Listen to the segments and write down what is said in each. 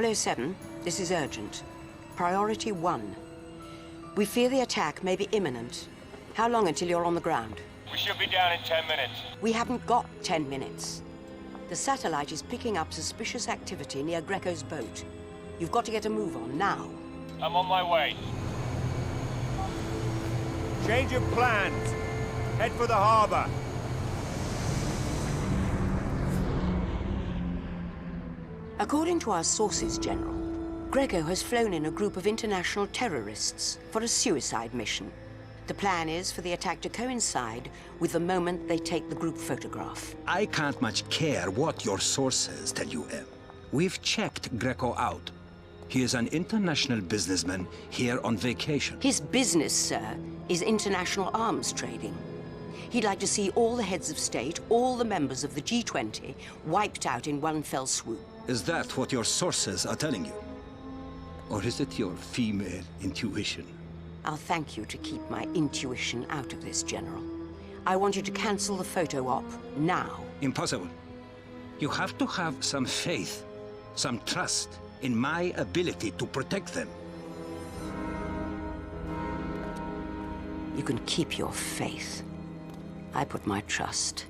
007, this is urgent. Priority 1. We fear the attack may be imminent. How long until you're on the ground? We should be down in 10 minutes. We haven't got 10 minutes. The satellite is picking up suspicious activity near Greco's boat. You've got to get a move on now. I'm on my way. Change of plans. Head for the harbor. According to our sources, General, Greco has flown in a group of international terrorists for a suicide mission. The plan is for the attack to coincide with the moment they take the group photograph. I can't much care what your sources tell you, Em. We've checked Greco out. He is an international businessman here on vacation. His business, sir, is international arms trading. He'd like to see all the heads of state, all the members of the G20, wiped out in one fell swoop. Is that what your sources are telling you? Or is it your female intuition? I'll thank you to keep my intuition out of this, General. I want you to cancel the photo op now. Impossible. You have to have some faith, some trust in my ability to protect them. You can keep your faith. I put my trust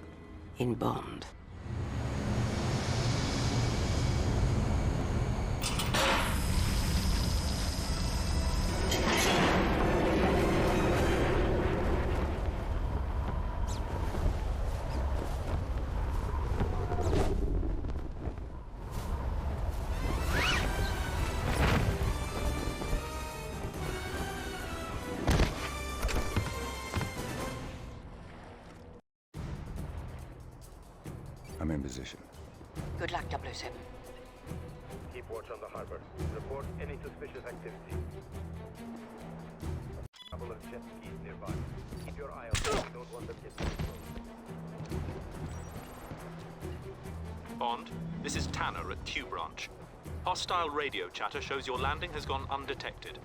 in Bond. I'm in position. Good luck, 007. Keep watch on the harbor. Report any suspicious activity. A couple of jet skis nearby. Keep your eye on them. We don't want them hit. Bond, this is Tanner at Q Branch. Hostile radio chatter shows your landing has gone undetected.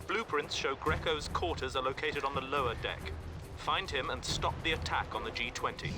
Blueprints show Greco's quarters are located on the lower deck. Find him and stop the attack on the G20.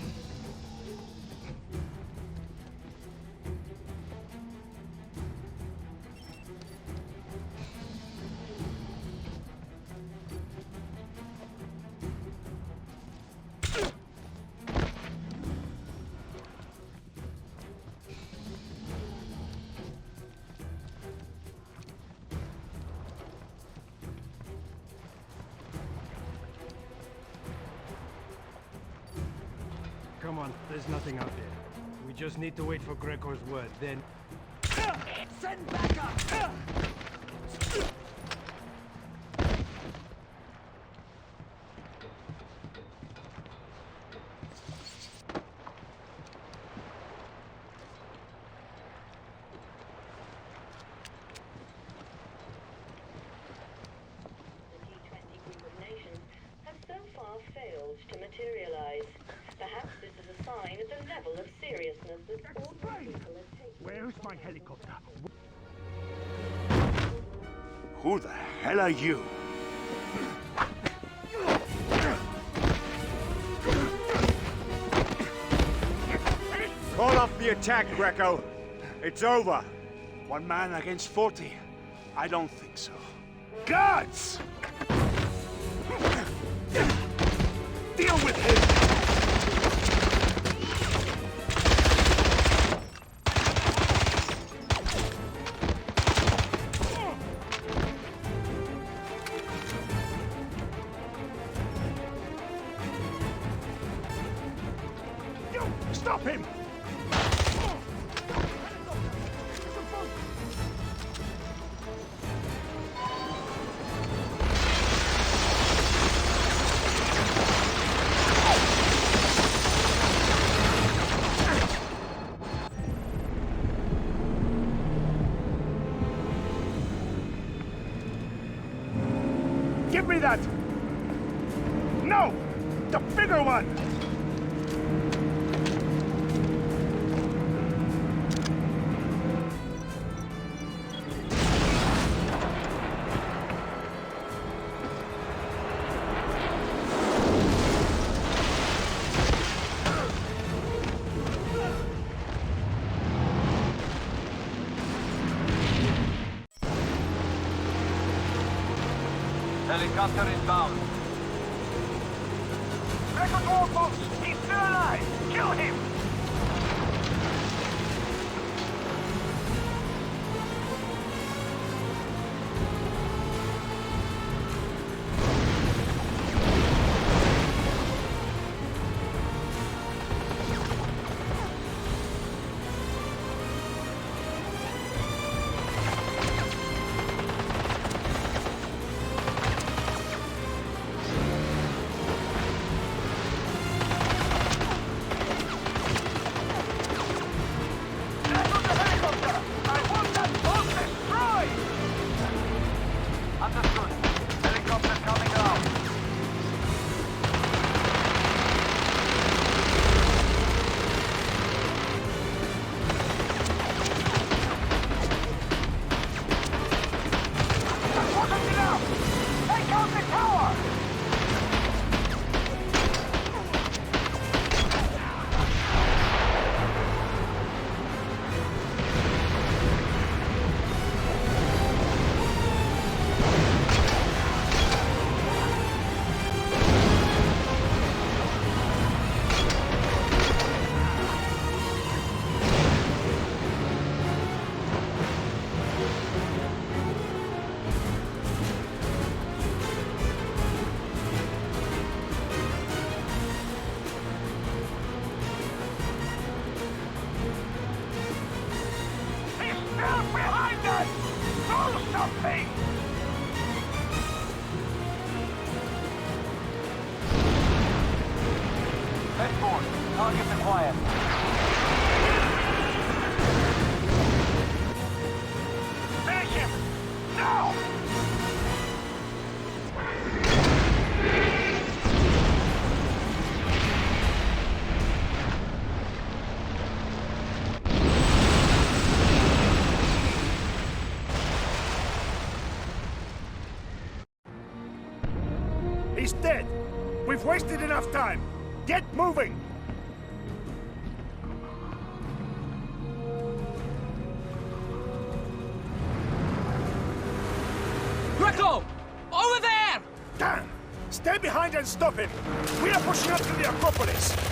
Come on, there's nothing out there. We just need to wait for Greco's word, then... Send backup! Failed to materialize. Perhaps this is a sign of the level of seriousness that all people are taking. Where's my helicopter? Who the hell are you? Call off the attack, Greco. It's over. One man against 40. I don't think so. Guards! Deal with him! Stop him! Give me that! No! The bigger one! Helicopter inbound. Record war, folks! He's still alive! Kill him! He's dead! We've wasted enough time! Get moving! Greco! Over there! Damn! Stay behind and stop him! We are pushing up to the Acropolis!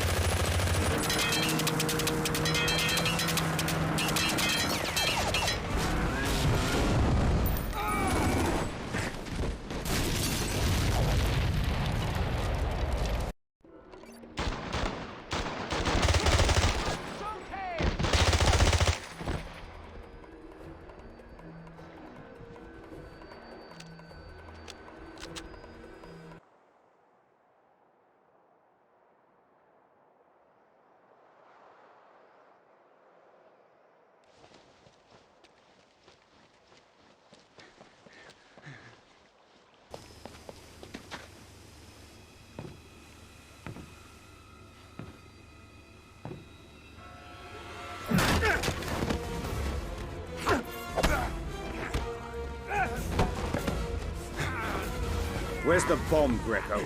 Where's the bomb, Greco?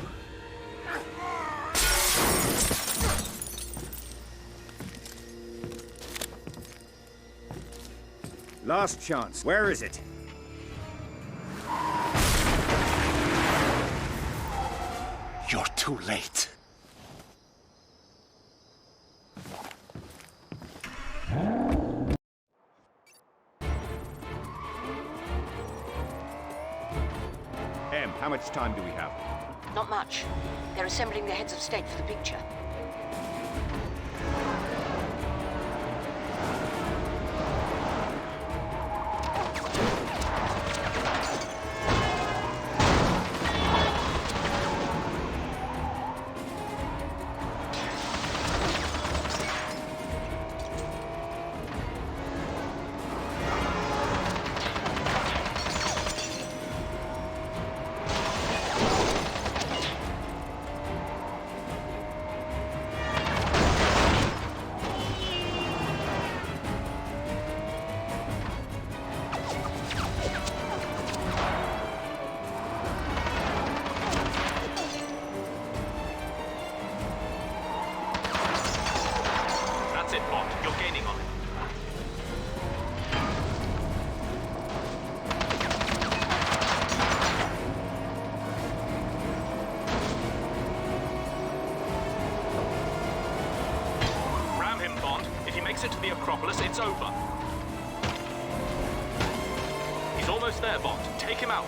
Last chance. Where is it? You're too late. How much time do we have? Not much. They're assembling the heads of state for the picture. fun. He's almost there, Bond. Take him out.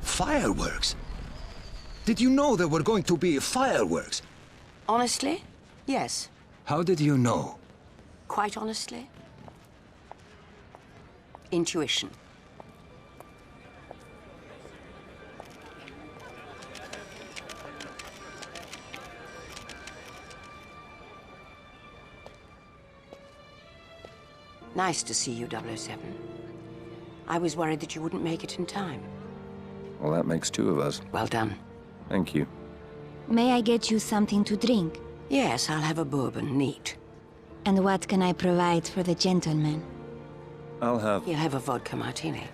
Fireworks? Did you know there were going to be fireworks? Honestly, yes. How did you know? Quite honestly. Intuition. Nice to see you, 007. I was worried that you wouldn't make it in time. Well, that makes two of us. Well done. Thank you. May I get you something to drink? Yes, I'll have a bourbon, neat. And what can I provide for the gentleman? I'll have... You'll have a vodka martini.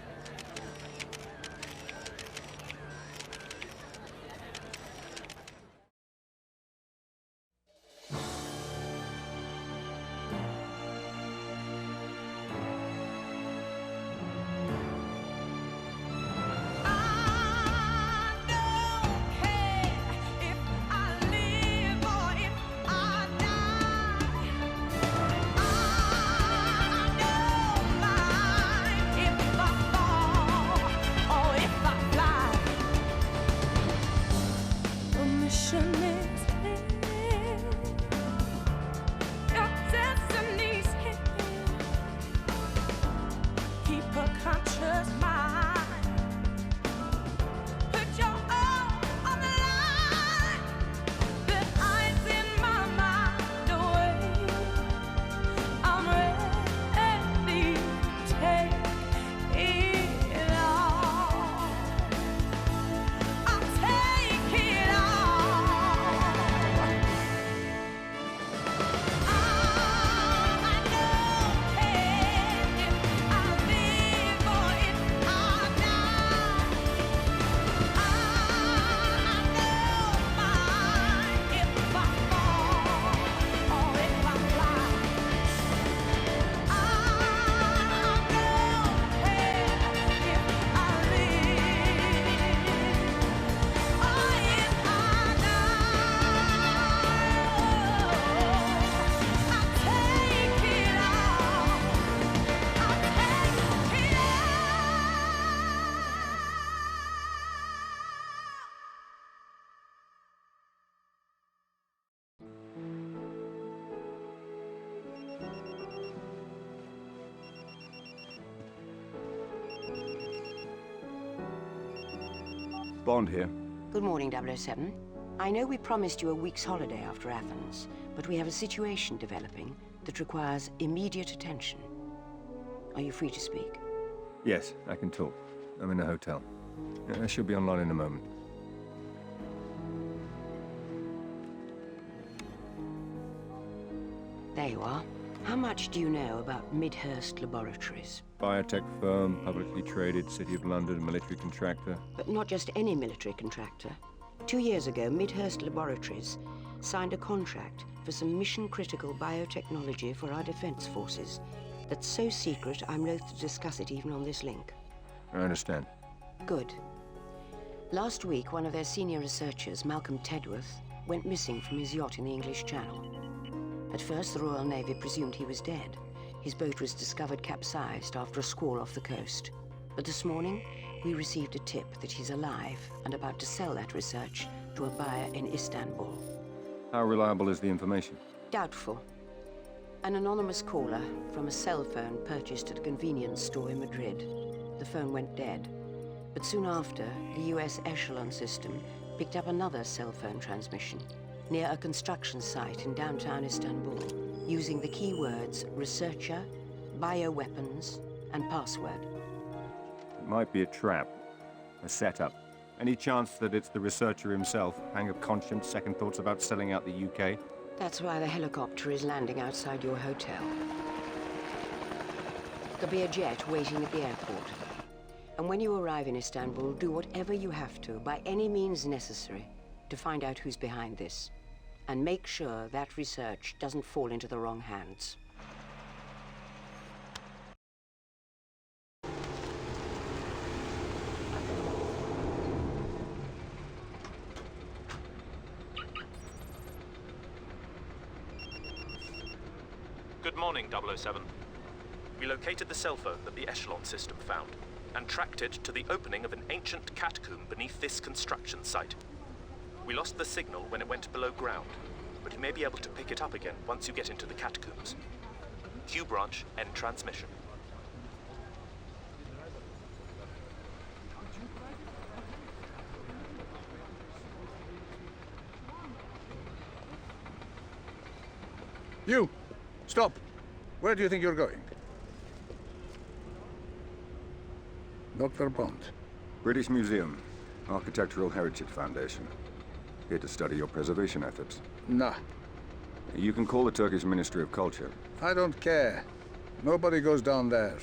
Bond here. Good morning, 007. I know we promised you a week's holiday after Athens, but we have a situation developing that requires immediate attention. Are you free to speak? Yes, I can talk. I'm in a hotel. I should be online in a moment. There you are. How much do you know about Midhurst Laboratories? Biotech firm, publicly traded, City of London, military contractor. But not just any military contractor. 2 years ago, Midhurst Laboratories signed a contract for some mission-critical biotechnology for our defense forces. That's so secret, I'm loath to discuss it even on this link. I understand. Good. Last week, one of their senior researchers, Malcolm Tedworth, went missing from his yacht in the English Channel. At first, the Royal Navy presumed he was dead. His boat was discovered capsized after a squall off the coast. But this morning, we received a tip that he's alive and about to sell that research to a buyer in Istanbul. How reliable is the information? Doubtful. An anonymous caller from a cell phone purchased at a convenience store in Madrid. The phone went dead. But soon after, the US Echelon system picked up another cell phone transmission near a construction site in downtown Istanbul, using the keywords researcher, bioweapons, and password. It might be a trap, a setup. Any chance that it's the researcher himself? Pang of conscience, second thoughts about selling out the UK? That's why the helicopter is landing outside your hotel. There'll be a jet waiting at the airport. And when you arrive in Istanbul, do whatever you have to, by any means necessary, to find out who's behind this. and make sure that research doesn't fall into the wrong hands. Good morning, 007. We located the cell phone that the Echelon system found, and tracked it to the opening of an ancient catacomb beneath this construction site. We lost the signal when it went below ground, but you may be able to pick it up again once you get into the catacombs. Q branch, end transmission. You! Stop! Where do you think you're going? Dr. Bond. British Museum, Architectural Heritage Foundation. Here to study your preservation efforts. Nah. You can call the Turkish Ministry of Culture. I don't care. Nobody goes down there.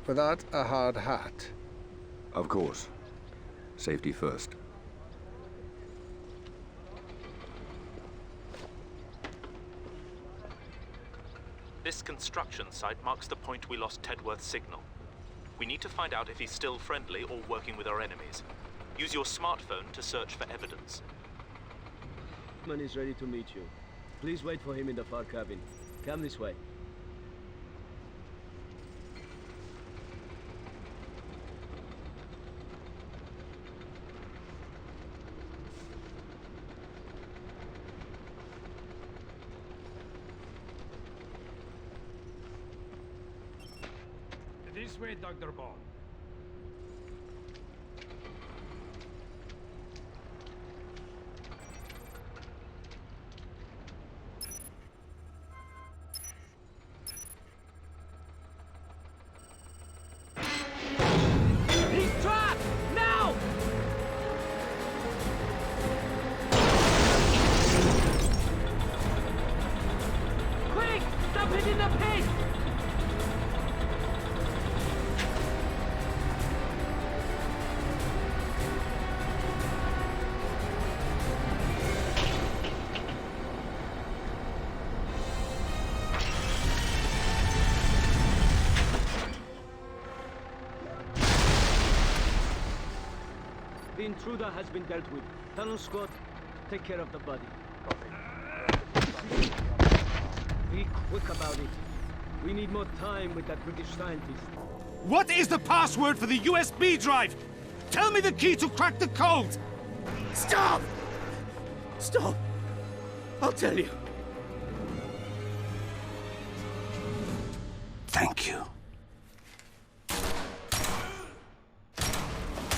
Without a hard hat. Of course. Safety first. This construction site marks the point we lost Tedworth's signal. We need to find out if he's still friendly or working with our enemies. Use your smartphone to search for evidence. Man is ready to meet you. Please wait for him in the far cabin. Come this way. This way, Dr. Bond. He's trapped! Now! Quick! Dump it in the pit! The intruder has been dealt with. Tunnel Scott, take care of the body. Be quick about it. We need more time with that British scientist. What is the password for the USB drive? Tell me the key to crack the code! Stop! Stop! I'll tell you. Thank you.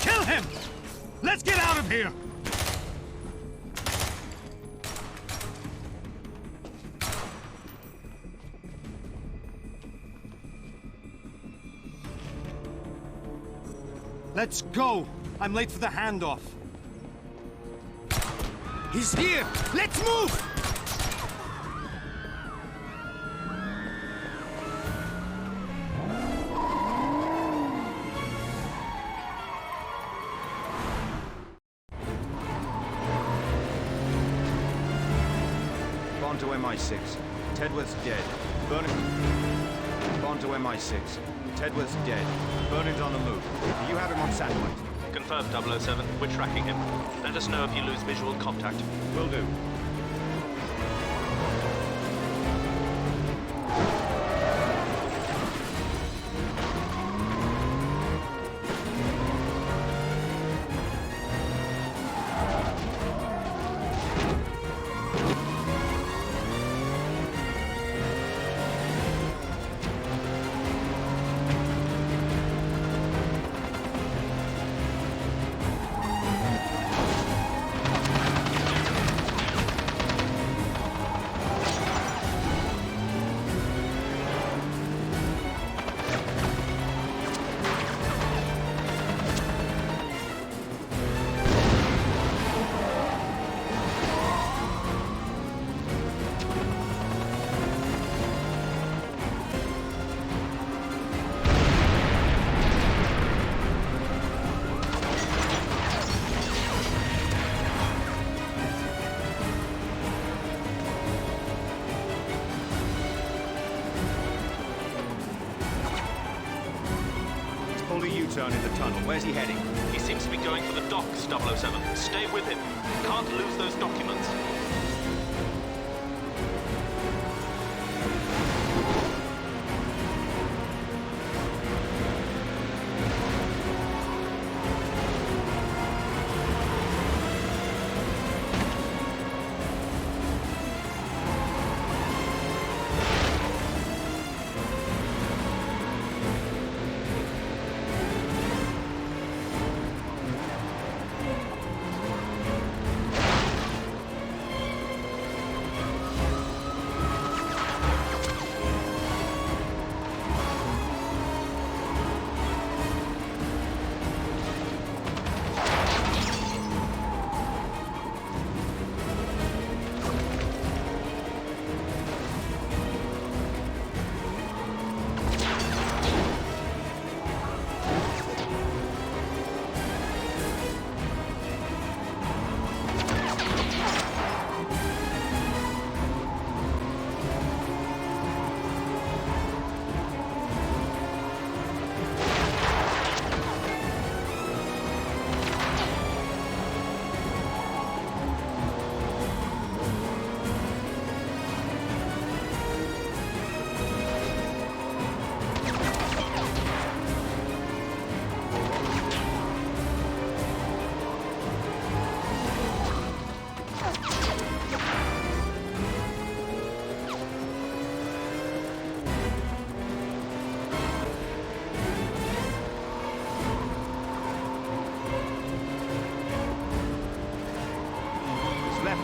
Kill him! Let's get out of here! Let's go! I'm late for the handoff. He's here! Let's move! Bond to MI6. Tedworth's dead. Bernin. Bond to MI6. Tedworth's dead. Bernin's on the move. Do you have him on satellite? Confirmed, 007. We're tracking him. Let us know if you lose visual contact. Will do. the U-turn in the tunnel. Where's he heading? He seems to be going for the docks, 007. Stay with him. Can't lose those documents.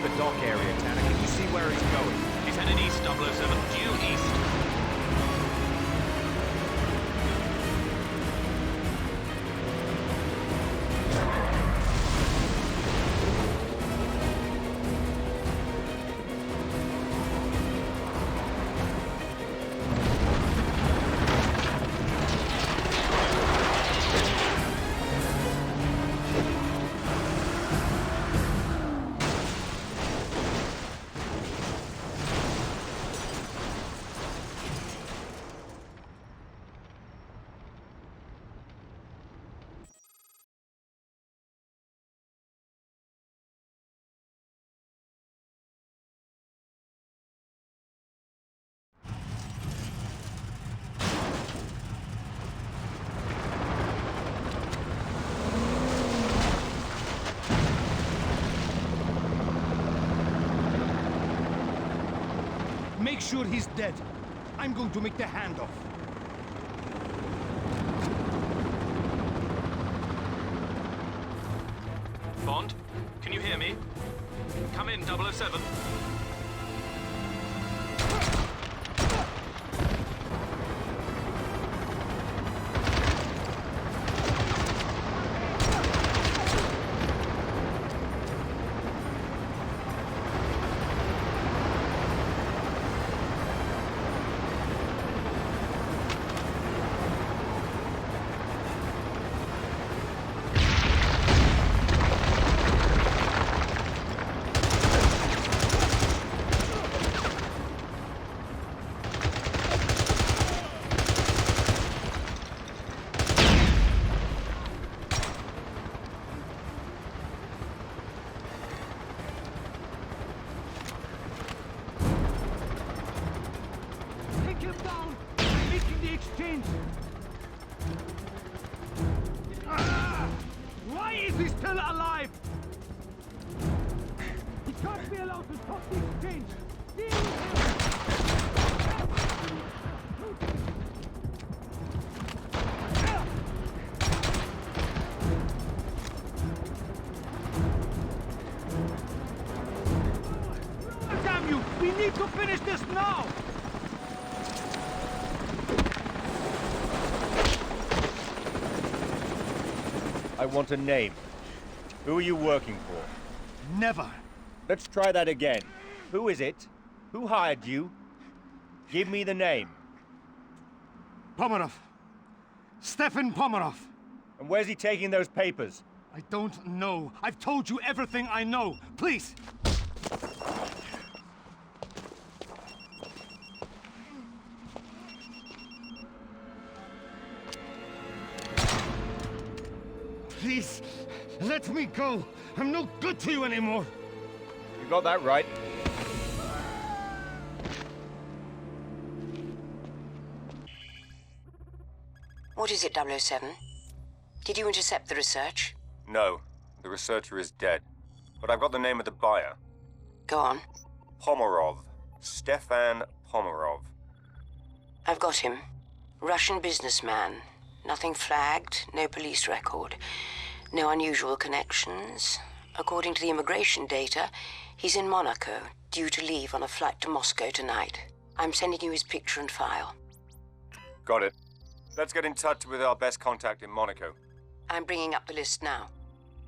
The dock area, Tanner. Can you see where he's going? He's headed east, 007. Due east. Make sure he's dead. I'm going to make the handoff. Bond, can you hear me? Come in, 007. Why is he still alive? He can't be allowed to stop the exchange. Deal with him. Damn you! We need to finish this now! I want a name. Who are you working for? Never. Let's try that again. Who is it? Who hired you? Give me the name. Pomerov. Stefan Pomerov. And where's he taking those papers? I don't know. I've told you everything I know. Please! Please, let me go. I'm no good to you anymore. You got that right. What is it, 007? Did you intercept the research? No, the researcher is dead. But I've got the name of the buyer. Go on. Pomerov. Stefan Pomerov. I've got him. Russian businessman. Nothing flagged, no police record. No unusual connections. According to the immigration data, he's in Monaco, due to leave on a flight to Moscow tonight. I'm sending you his picture and file. Got it. Let's get in touch with our best contact in Monaco. I'm bringing up the list now.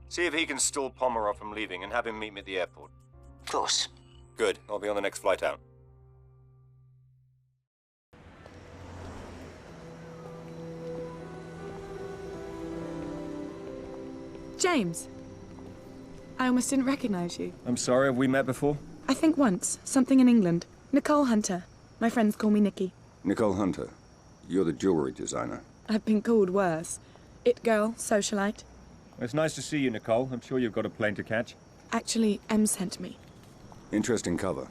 See if he can stall Pomerov from leaving and have him meet me at the airport. Of course. Good. I'll be on the next flight out. James. I almost didn't recognize you. I'm sorry, have we met before? I think once. Something in England. Nicole Hunter. My friends call me Nikki. Nicole Hunter. You're the jewelry designer. I've been called worse. It girl, socialite. It's nice to see you, Nicole. I'm sure you've got a plane to catch. Actually, Em sent me. Interesting cover.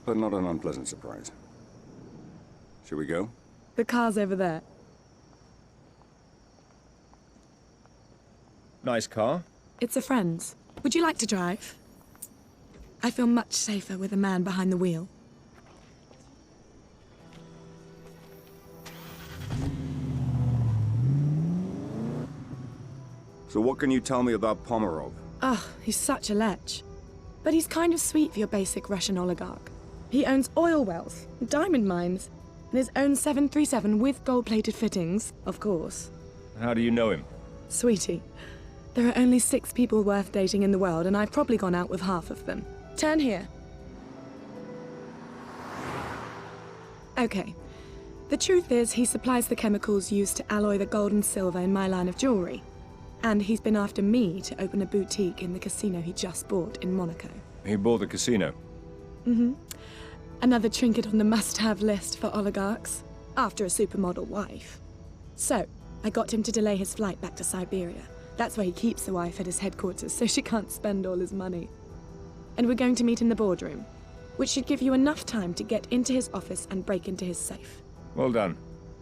But not an unpleasant surprise. Shall we go? The car's over there. Nice car. It's a friend's. Would you like to drive? I feel much safer with a man behind the wheel. So what can you tell me about Pomerov? Oh, he's such a lech. But he's kind of sweet for your basic Russian oligarch. He owns oil wells, diamond mines, and his own 737 with gold-plated fittings, of course. How do you know him? Sweetie, there are only 6 people worth dating in the world, and I've probably gone out with half of them. Turn here. Okay. The truth is, he supplies the chemicals used to alloy the gold and silver in my line of jewelry. And he's been after me to open a boutique in the casino he just bought in Monaco. He bought the casino? Mm-hmm. Another trinket on the must-have list for oligarchs, after a supermodel wife. So, I got him to delay his flight back to Siberia. That's where he keeps the wife at his headquarters, so she can't spend all his money. And we're going to meet in the boardroom, which should give you enough time to get into his office and break into his safe. Well done.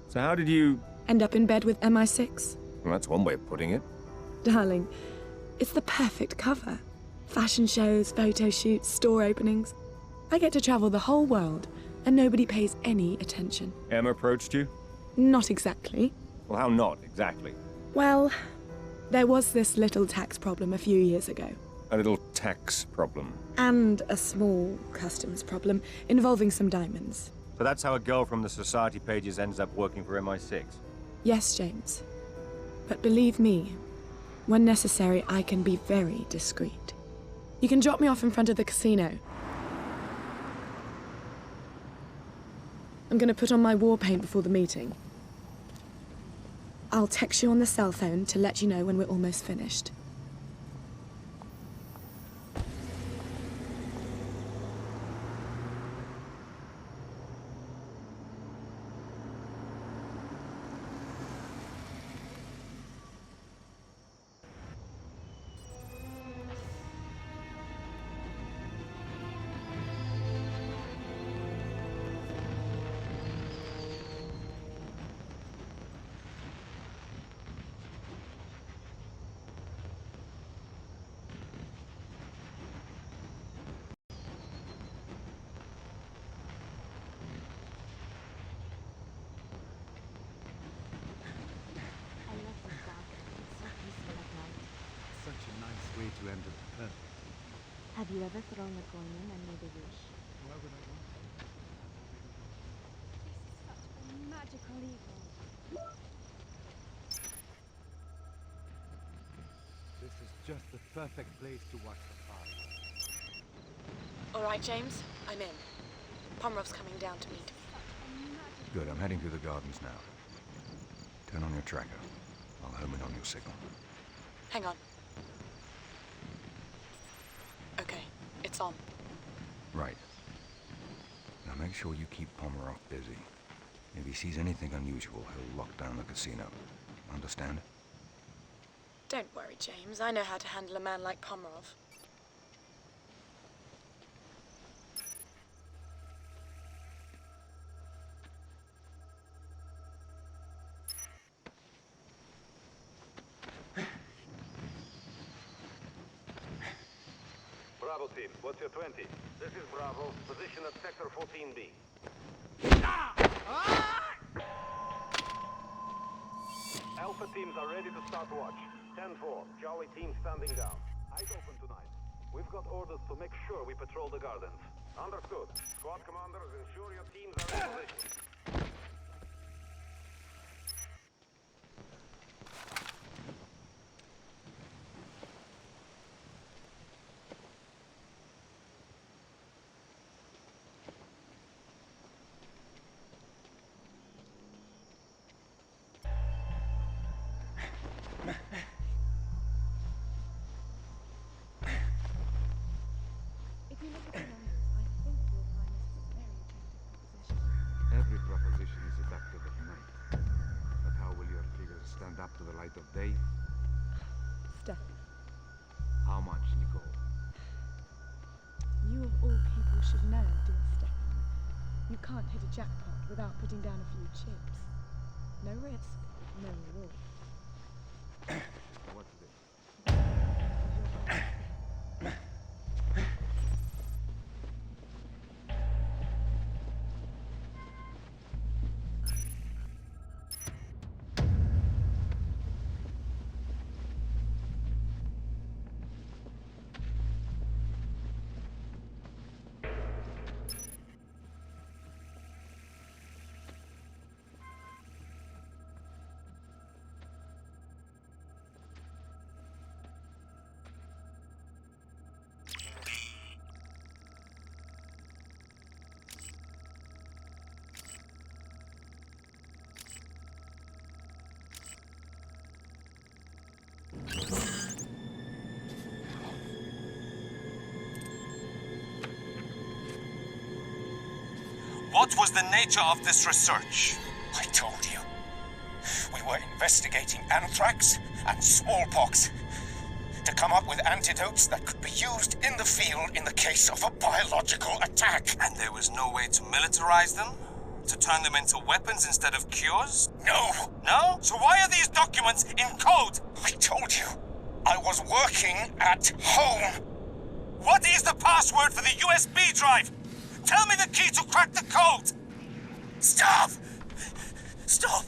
So how did you... End up in bed with MI6? Well, that's one way of putting it. Darling, it's the perfect cover. Fashion shows, photo shoots, store openings. I get to travel the whole world, and nobody pays any attention. Em approached you? Not exactly. Well, how not exactly? Well, there was this little tax problem a few years ago. A little tax problem? And a small customs problem involving some diamonds. So that's how a girl from the society pages ends up working for MI6? Yes, James. But believe me, when necessary, I can be very discreet. You can drop me off in front of the casino. I'm gonna put on my war paint before the meeting. I'll text you on the cell phone to let you know when we're almost finished. To end it perfect. Have you ever thrown a coin in and made a wish? Why would I want to? This is such a magical eagle. This is just the perfect place to watch the fire. All right, James, I'm in. Pomerov's coming down to meet me. Good, I'm heading through the gardens now. Turn on your tracker. I'll home in on your signal. Hang on. Okay, it's on. Right. Now make sure you keep Pomerov busy. If he sees anything unusual, he'll lock down the casino. Understand? Don't worry, James. I know how to handle a man like Pomerov. Bravo team, what's your 20? This is Bravo, position at sector 14B. Alpha teams are ready to start watch. 10-4, Charlie team standing down. Eyes open tonight. We've got orders to make sure we patrol the gardens. Understood. Squad commanders, ensure your teams are in position. Every proposition is adapted at night. But how will your figures stand up to the light of day? Stefan, How much, Nicole? you of all people should know, dear Stefan. You can't hit a jackpot without putting down a few chips. No risk, no reward. What's this? What was the nature of this research? I told you. We were investigating anthrax and smallpox to come up with antidotes that could be used in the field in the case of a biological attack. And there was no way to militarize them? To turn them into weapons instead of cures? No! No? So why are these documents in code? I told you. I was working at home. What is the password for the USB drive? Tell me the key to crack the code! Stop! Stop!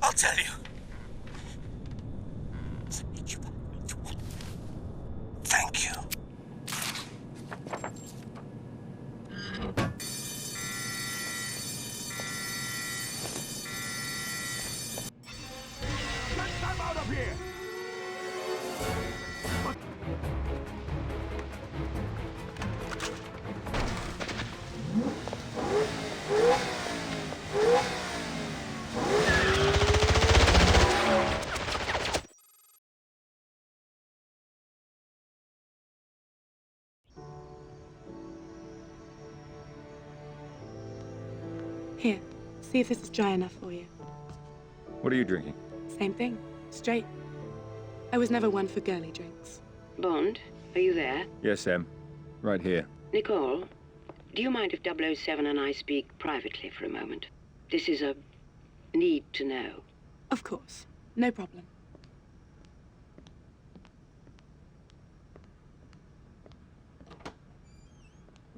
I'll tell you. Thank you. Get them out of here! Here, see if this is dry enough for you. What are you drinking? Same thing, straight. I was never one for girly drinks. Bond, are you there? Yes, Em. Right here. Nicole, do you mind if 007 and I speak privately for a moment? This is a need to know. Of course, no problem.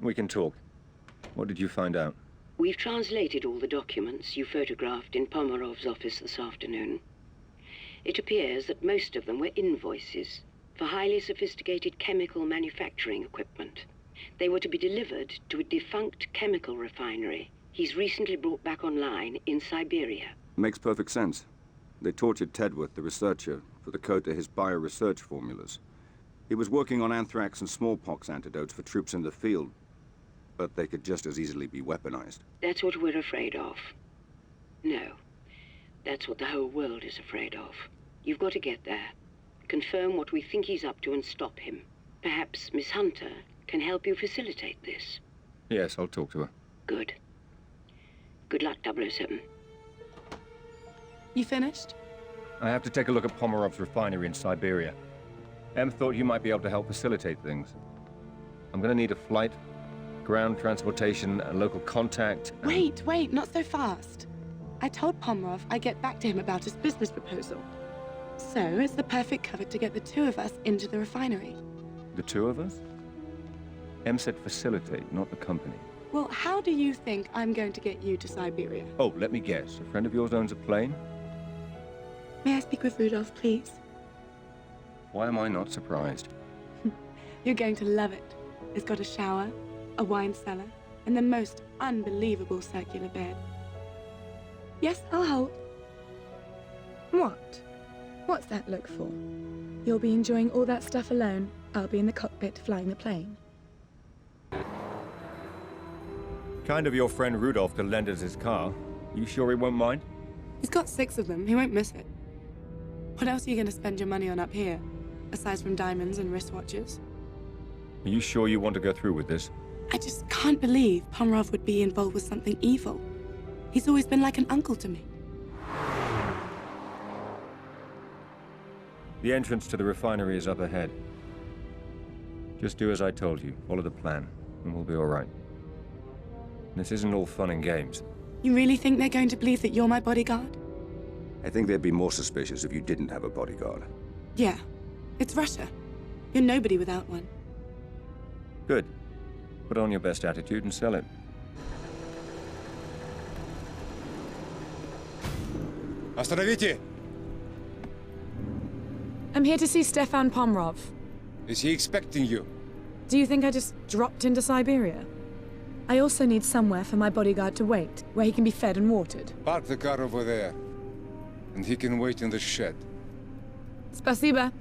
We can talk. What did you find out? We've translated all the documents you photographed in Pomerov's office this afternoon. It appears that most of them were invoices for highly sophisticated chemical manufacturing equipment. They were to be delivered to a defunct chemical refinery he's recently brought back online in Siberia. Makes perfect sense. They tortured Tedworth, the researcher, for the code to his bioresearch formulas. He was working on anthrax and smallpox antidotes for troops in the field, but they could just as easily be weaponized. That's what we're afraid of. No. That's what the whole world is afraid of. You've got to get there. Confirm what we think he's up to and stop him. Perhaps Miss Hunter can help you facilitate this. Yes, I'll talk to her. Good. Good luck, 007. You finished? I have to take a look at Pomerov's refinery in Siberia. Em thought you might be able to help facilitate things. I'm gonna need a flight, ground transportation, a local contact. Wait, not so fast. I told Pomerov I'd get back to him about his business proposal. So it's the perfect cover to get the two of us into the refinery. The two of us? Em said facilitate, not the company. Well, how do you think I'm going to get you to Siberia? Oh, let me guess. A friend of yours owns a plane? May I speak with Rudolph, please? Why am I not surprised? You're going to love it. It's got a shower, a wine cellar, and the most unbelievable circular bed. Yes, I'll hold. What? What's that look for? You'll be enjoying all that stuff alone. I'll be in the cockpit flying the plane. Kind of your friend Rudolph to lend us his car. You sure he won't mind? He's got 6 of them. He won't miss it. What else are you going to spend your money on up here, aside from diamonds and wristwatches? Are you sure you want to go through with this? I just can't believe Pomerov would be involved with something evil. He's always been like an uncle to me. The entrance to the refinery is up ahead. Just do as I told you. Follow the plan, and we'll be all right. This isn't all fun and games. You really think they're going to believe that you're my bodyguard? I think they'd be more suspicious if you didn't have a bodyguard. Yeah. It's Russia. You're nobody without one. Good. Put on your best attitude and sell it. Остановите! I'm here to see Stefan Pomerov. Is he expecting you? Do you think I just dropped into Siberia? I also need somewhere for my bodyguard to wait, where he can be fed and watered. Park the car over there, and he can wait in the shed. Spasiba.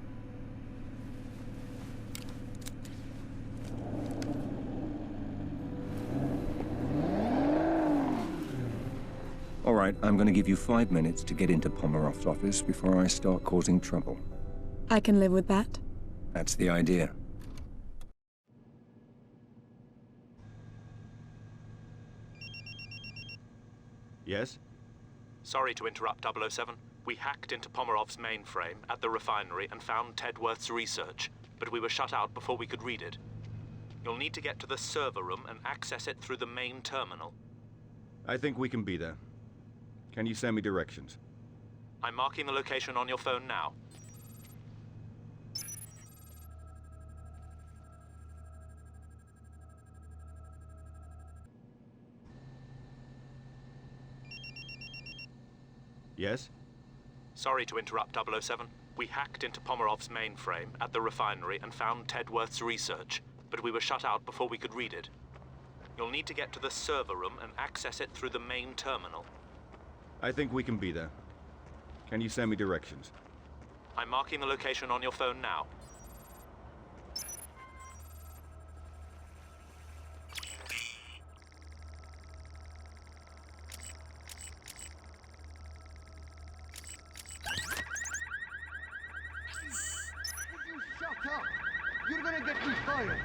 All right, I'm going to give you 5 minutes to get into Pomerov's office before I start causing trouble. I can live with that. That's the idea. Yes? Sorry to interrupt, 007. We hacked into Pomerov's mainframe at the refinery and found Tedworth's research, but we were shut out before we could read it. You'll need to get to the server room and access it through the main terminal. I think we can be there. Can you send me directions? I'm marking the location on your phone now. Yes? Sorry to interrupt, 007. We hacked into Pomerov's mainframe at the refinery and found Tedworth's research, but we were shut out before we could read it. You'll need to get to the server room and access it through the main terminal. I think we can be there. Can you send me directions? I'm marking the location on your phone now. Shut up! You're gonna get me fired!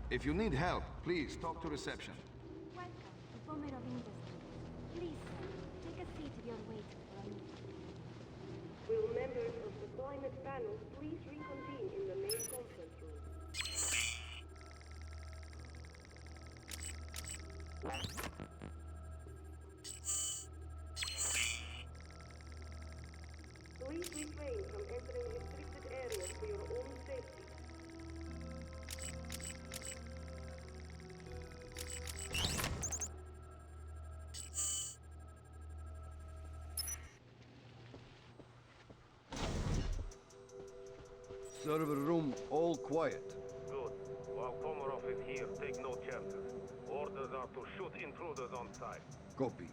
If you need help, please talk to reception. Welcome to Pomerov Industries. Please, sir, take a seat if you're waiting for a meeting. Will members of the climate panel please reconvene in the main conference room? Please refrain from entering restricted areas for your own safety. Server room all quiet. Good. While Pomerov is here, take no chances. Orders are to shoot intruders on sight. Copy.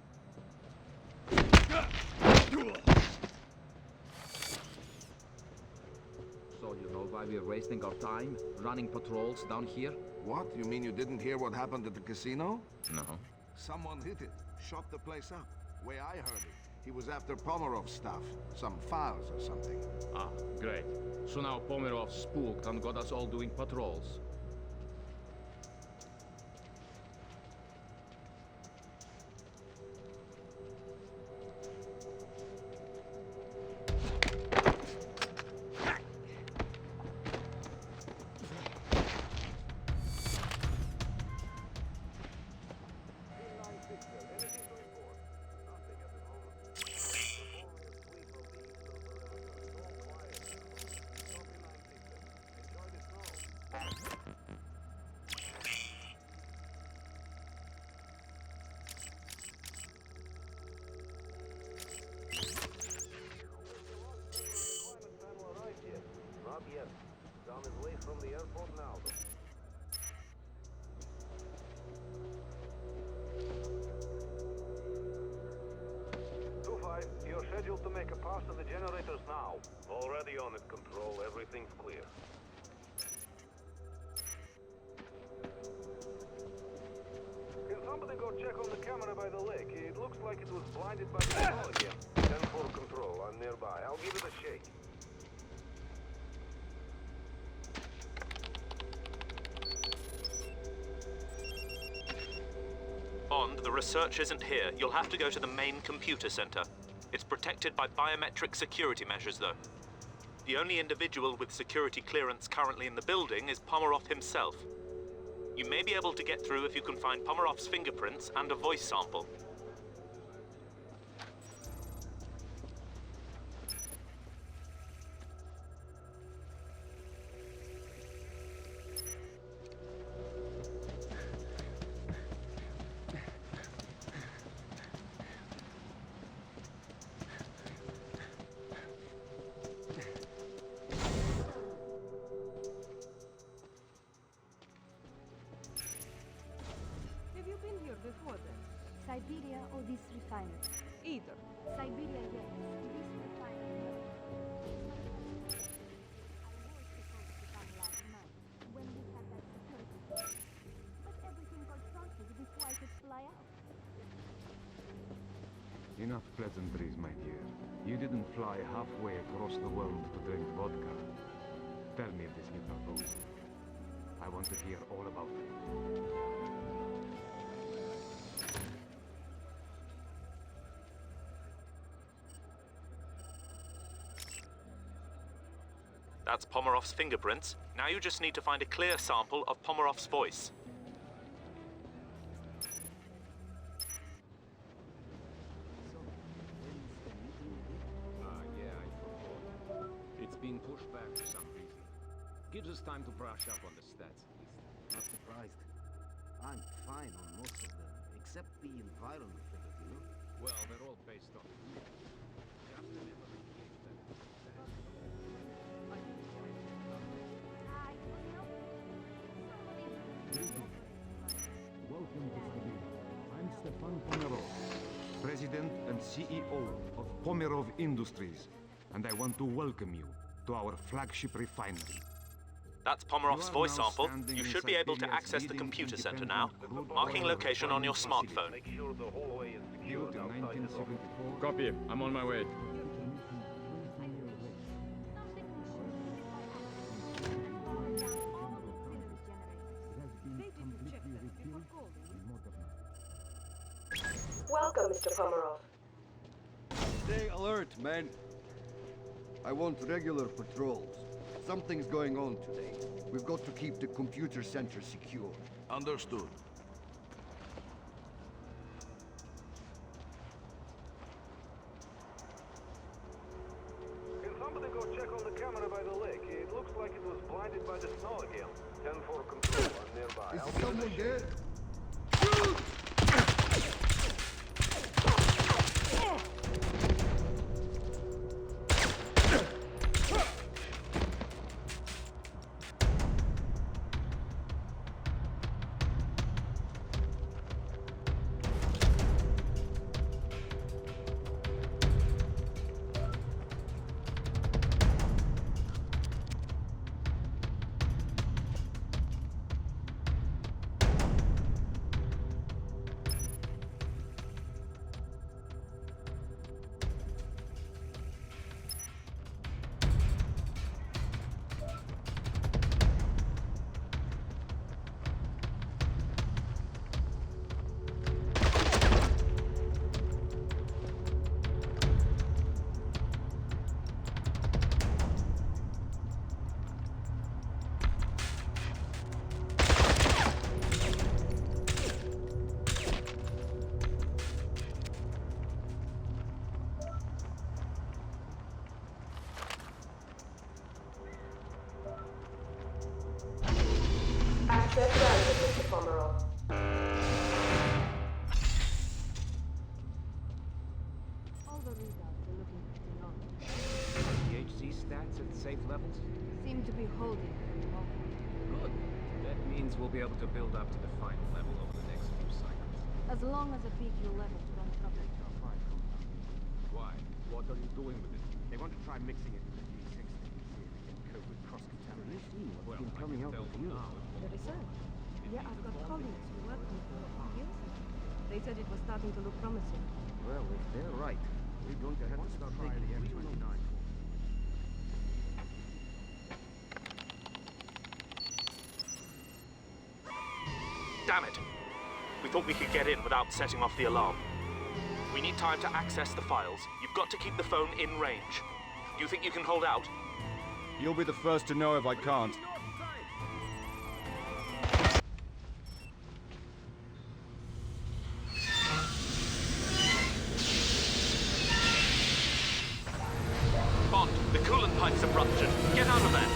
So you know why why we're wasting our time running patrols down here? What? You mean you didn't hear what happened at the casino? No. Someone hit it, shot the place up. Way I heard it, he was after Pomerov's stuff. Some files or something. Ah, great. So now Pomerov spooked and got us all doing patrols. Not yet. He's on his way from the airport now, though. You're scheduled to make a pass to the generators now. Already on it, Control. Everything's clear. Can somebody go check on the camera by the lake? It looks like it was blinded by the snow again. 10-4 Control. I'm nearby. I'll give it a shake. Bond, the research isn't here. You'll have to go to the main computer center. It's protected by biometric security measures, though. The only individual with security clearance currently in the building is Pomerov himself. You may be able to get through if you can find Pomerov's fingerprints and a voice sample. Before then? Siberia or this refinery? Either. Siberia, yes. This refinery, no. I was supposed to come last night, when we had that security. But everything got sorted before I could fly out. Enough pleasantries, my dear. You didn't fly halfway across the world to drink vodka. Tell me of this new proposal. I want to hear all about it. That's Pomerov's fingerprints. Now you just need to find a clear sample of Pomerov's voice. Yeah, I forgot. It's been pushed back for some reason. Gives us time to brush up on the stats at least. Not surprised. I'm fine on most of them, except the environment of it, you know? Well, they're all based on... Just remember the case that... Welcome to Siberia. I'm Stefan Pomerov, President and CEO of Pomerov Industries, and I want to welcome you to our flagship refinery. That's Pomerov's voice sample. You should be able to access the computer center now, marking location on your smartphone. Make sure the hallway is secured outside the door. Copy. I'm on my way. Welcome, Mr. Pomerov. Stay alert, man. I want regular patrols. Something's going on today. We've got to keep the computer center secure. Understood. Can somebody go check on the camera by the lake? It looks like it was blinded by the snow again. 10-4 Control. I'm nearby. Is someone there? Pomerov. All the readouts are looking pretty normal. PHC stats at safe levels? Seem to be holding for the moment. Good. That means we'll be able to build up to the final level over the next few cycles. As long as the PQ levels don't trouble. Why? What are you doing with it? They want to try mixing it with the D6 to cope with cross-contamination. Well, coming out of you. The research? Yeah, I've got colleagues who worked on it a few years ago. They said it was starting to look promising. Well, if they're right, we're going to have to start taking the M29. Damn it! We thought we could get in without setting off the alarm. We need time to access the files. You've got to keep the phone in range. Do you think you can hold out? You'll be the first to know if I can't. Bond, the coolant pipes have ruptured. Get out of there!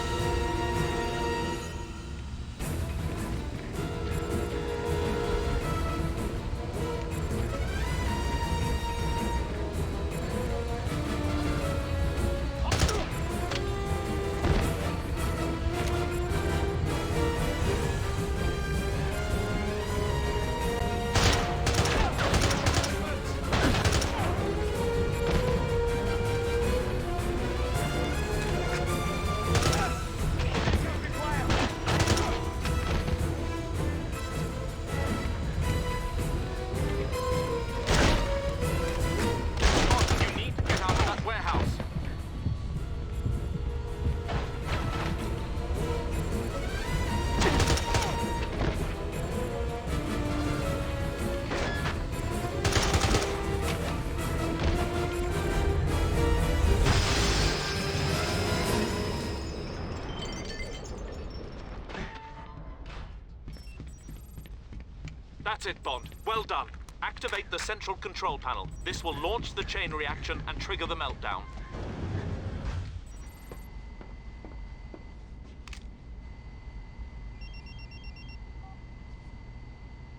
That's it, Bond. Well done. Activate the central control panel. This will launch the chain reaction and trigger the meltdown.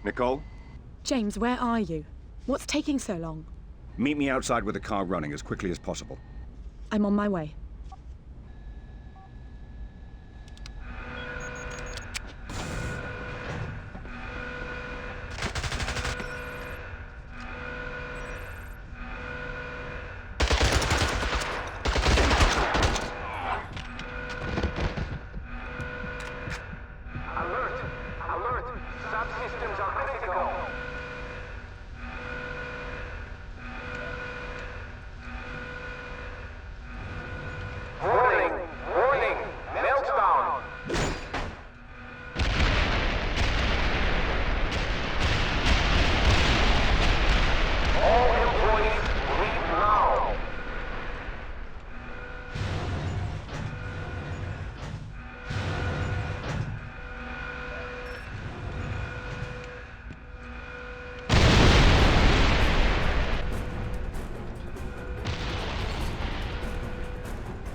Nicole? James, where are you? What's taking so long? Meet me outside with the car running as quickly as possible. I'm on my way.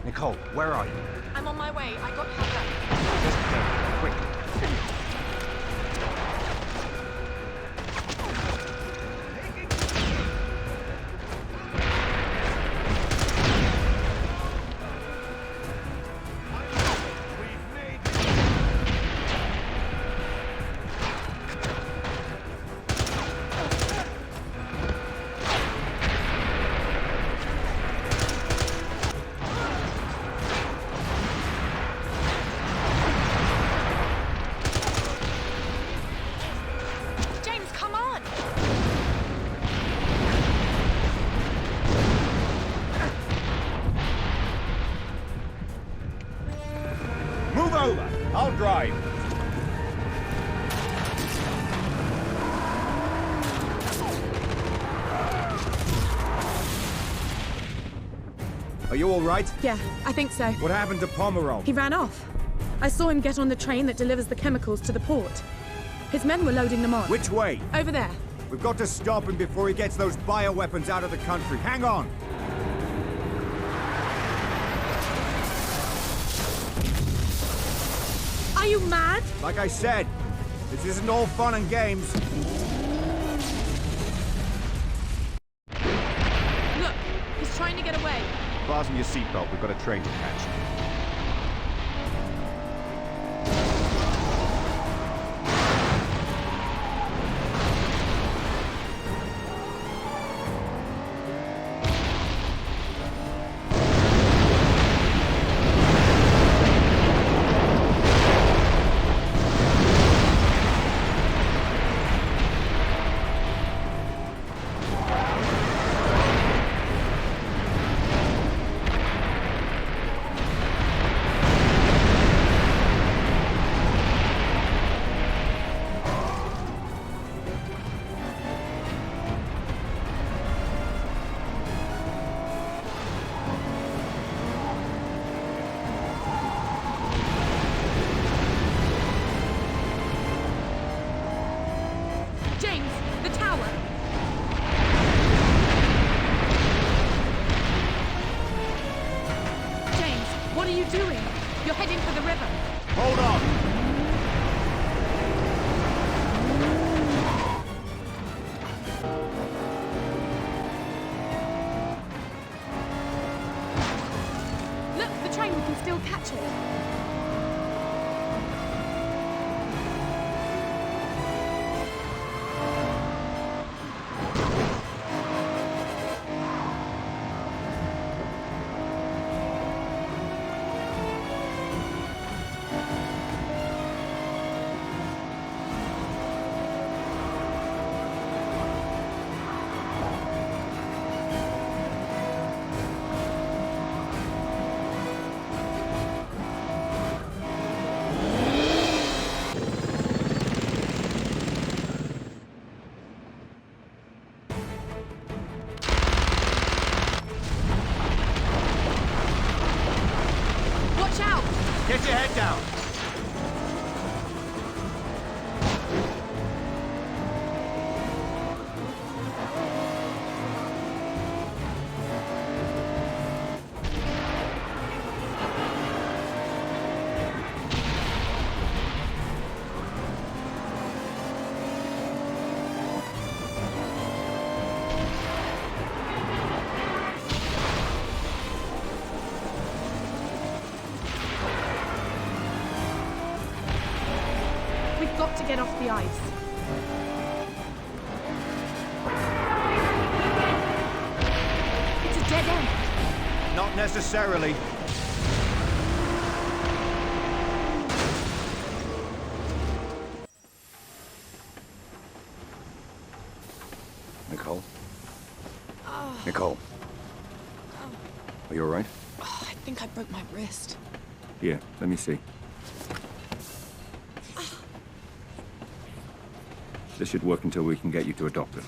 Nicole, where are you? I'm on my way. I got held up. Just quickly. I'll drive. Are you all right? Yeah, I think so. What happened to Pomerov? He ran off. I saw him get on the train that delivers the chemicals to the port. His men were loading them on. Which way? Over there. We've got to stop him before he gets those bioweapons out of the country. Hang on! Are you mad? Like I said, This isn't all fun and games. Look, he's trying to get away. Fasten your seatbelt, we've got a train to catch. Get your head down. To get off the ice. It's a dead end. Not necessarily. Nicole? Oh. Nicole? Are you all right? Oh, I think I broke my wrist. Here, let me see. This should work until we can get you to a doctor.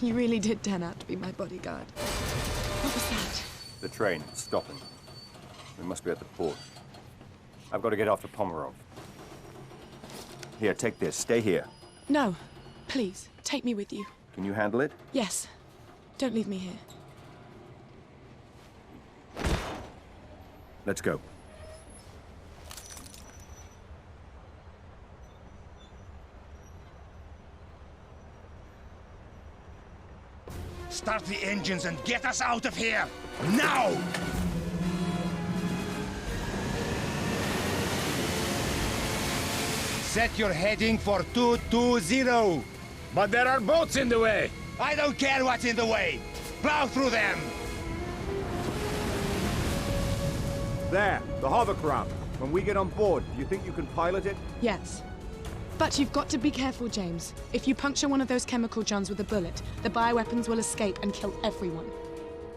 You really did turn out to be my bodyguard. What was that? The train, it's stopping. We must be at the port. I've got to get off to Pomerov. Here, take this. Stay here. No. Please, take me with you. Can you handle it? Yes. Don't leave me here. Let's go. Start the engines and get us out of here! Now! Set your heading for 220. But there are boats in the way. I don't care what's in the way. Plow through them. There, the hovercraft. When we get on board, do you think you can pilot it? Yes. But you've got to be careful, James. If you puncture one of those chemical johns with a bullet, the bioweapons will escape and kill everyone.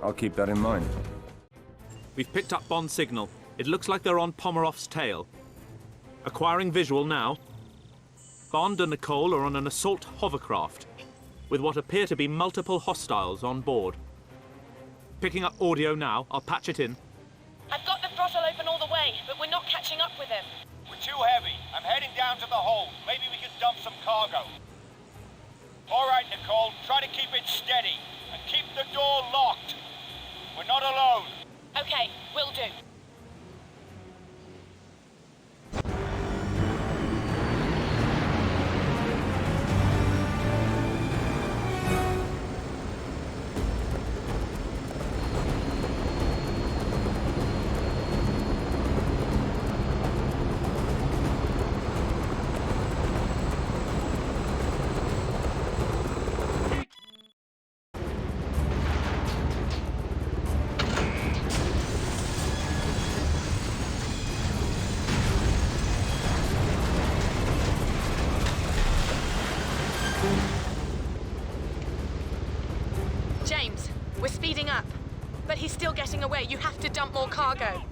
I'll keep that in mind. We've picked up Bond's signal. It looks like they're on Pomerov's tail. Acquiring visual now. Bond and Nicole are on an assault hovercraft, with what appear to be multiple hostiles on board. Picking up audio now. I'll patch it in. I've got the throttle open all the way, but we're not catching up with him. We're too heavy. I'm heading down to the hold. Maybe we can dump some cargo. All right, Nicole. Try to keep it steady. And keep the door locked. We're not alone. Okay, will do. But he's still getting away. You have to dump more cargo.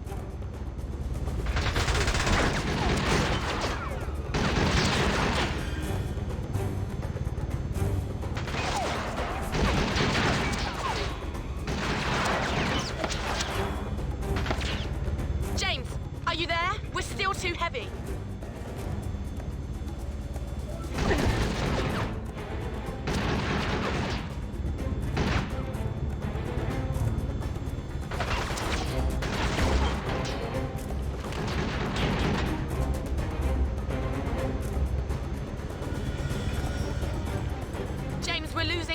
James, are you there? We're still too heavy.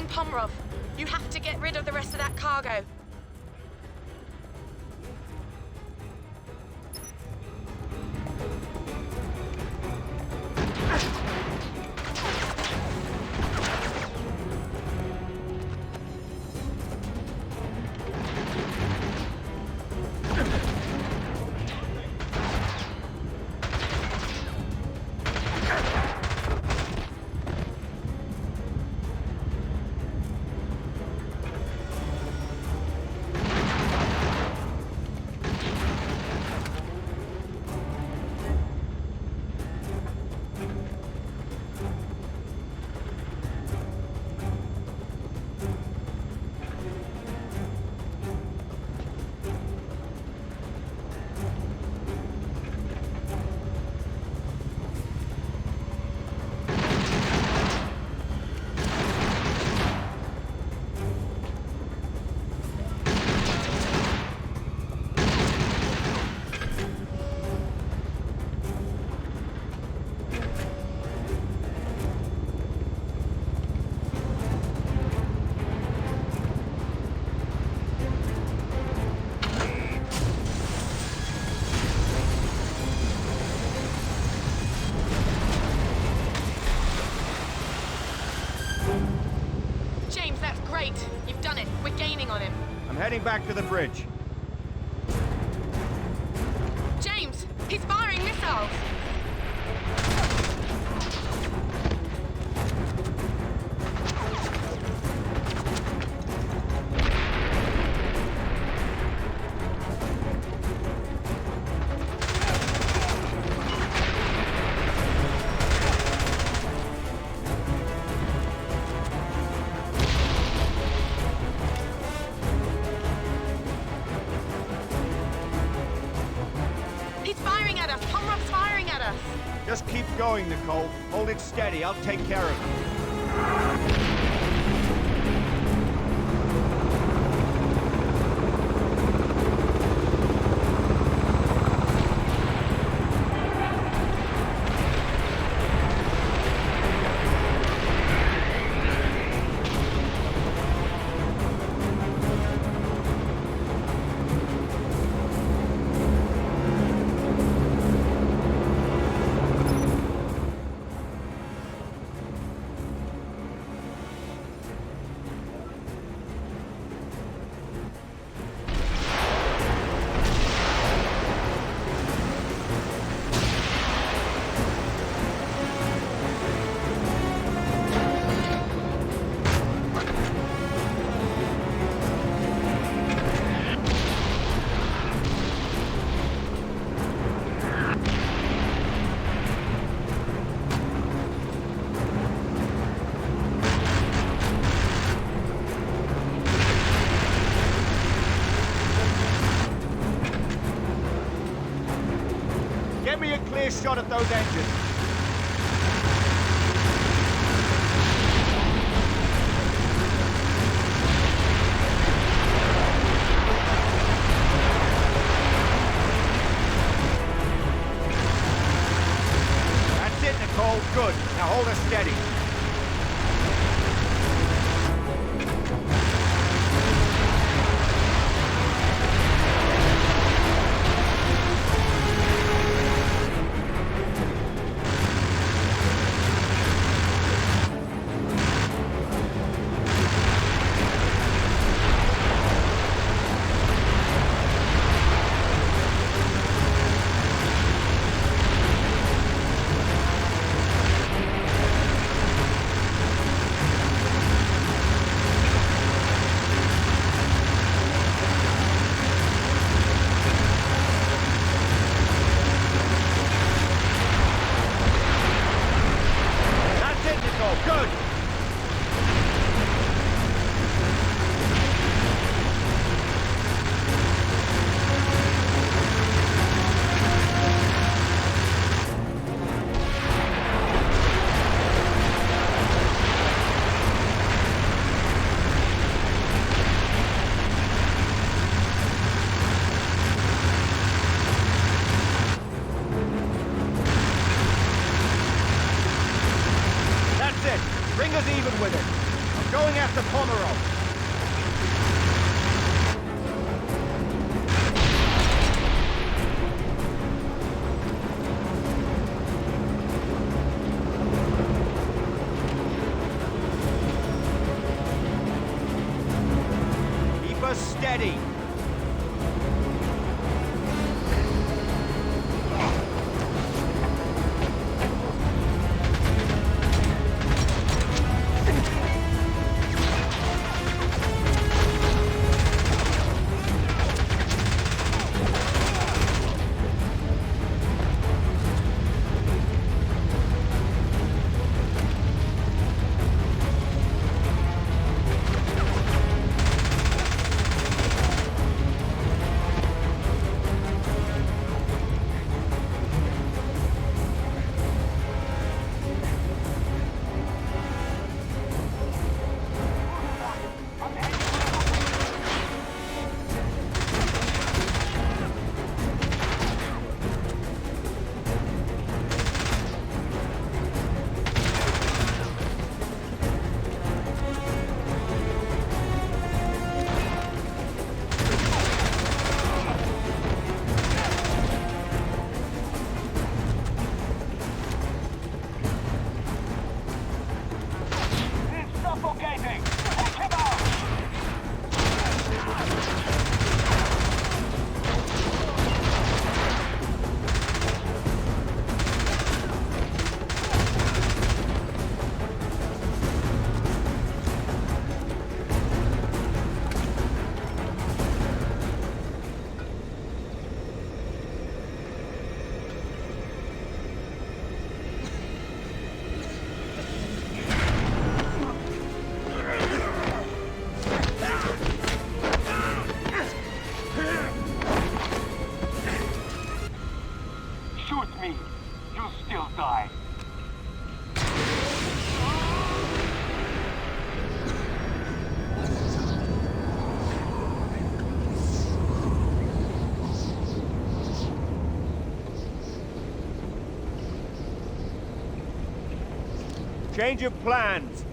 Pomerov, you have to get rid of the rest of that cargo. You've done it. We're gaining on him. I'm heading back to the bridge. James, he's firing missiles. Just keep going, Nicole. Hold it steady. I'll take care of it. Get me a clear shot at those engines. That's it, Nicole. Good. Now hold her steady. us even with it. I'm going after Pomerov. Keep us steady. Change of plans.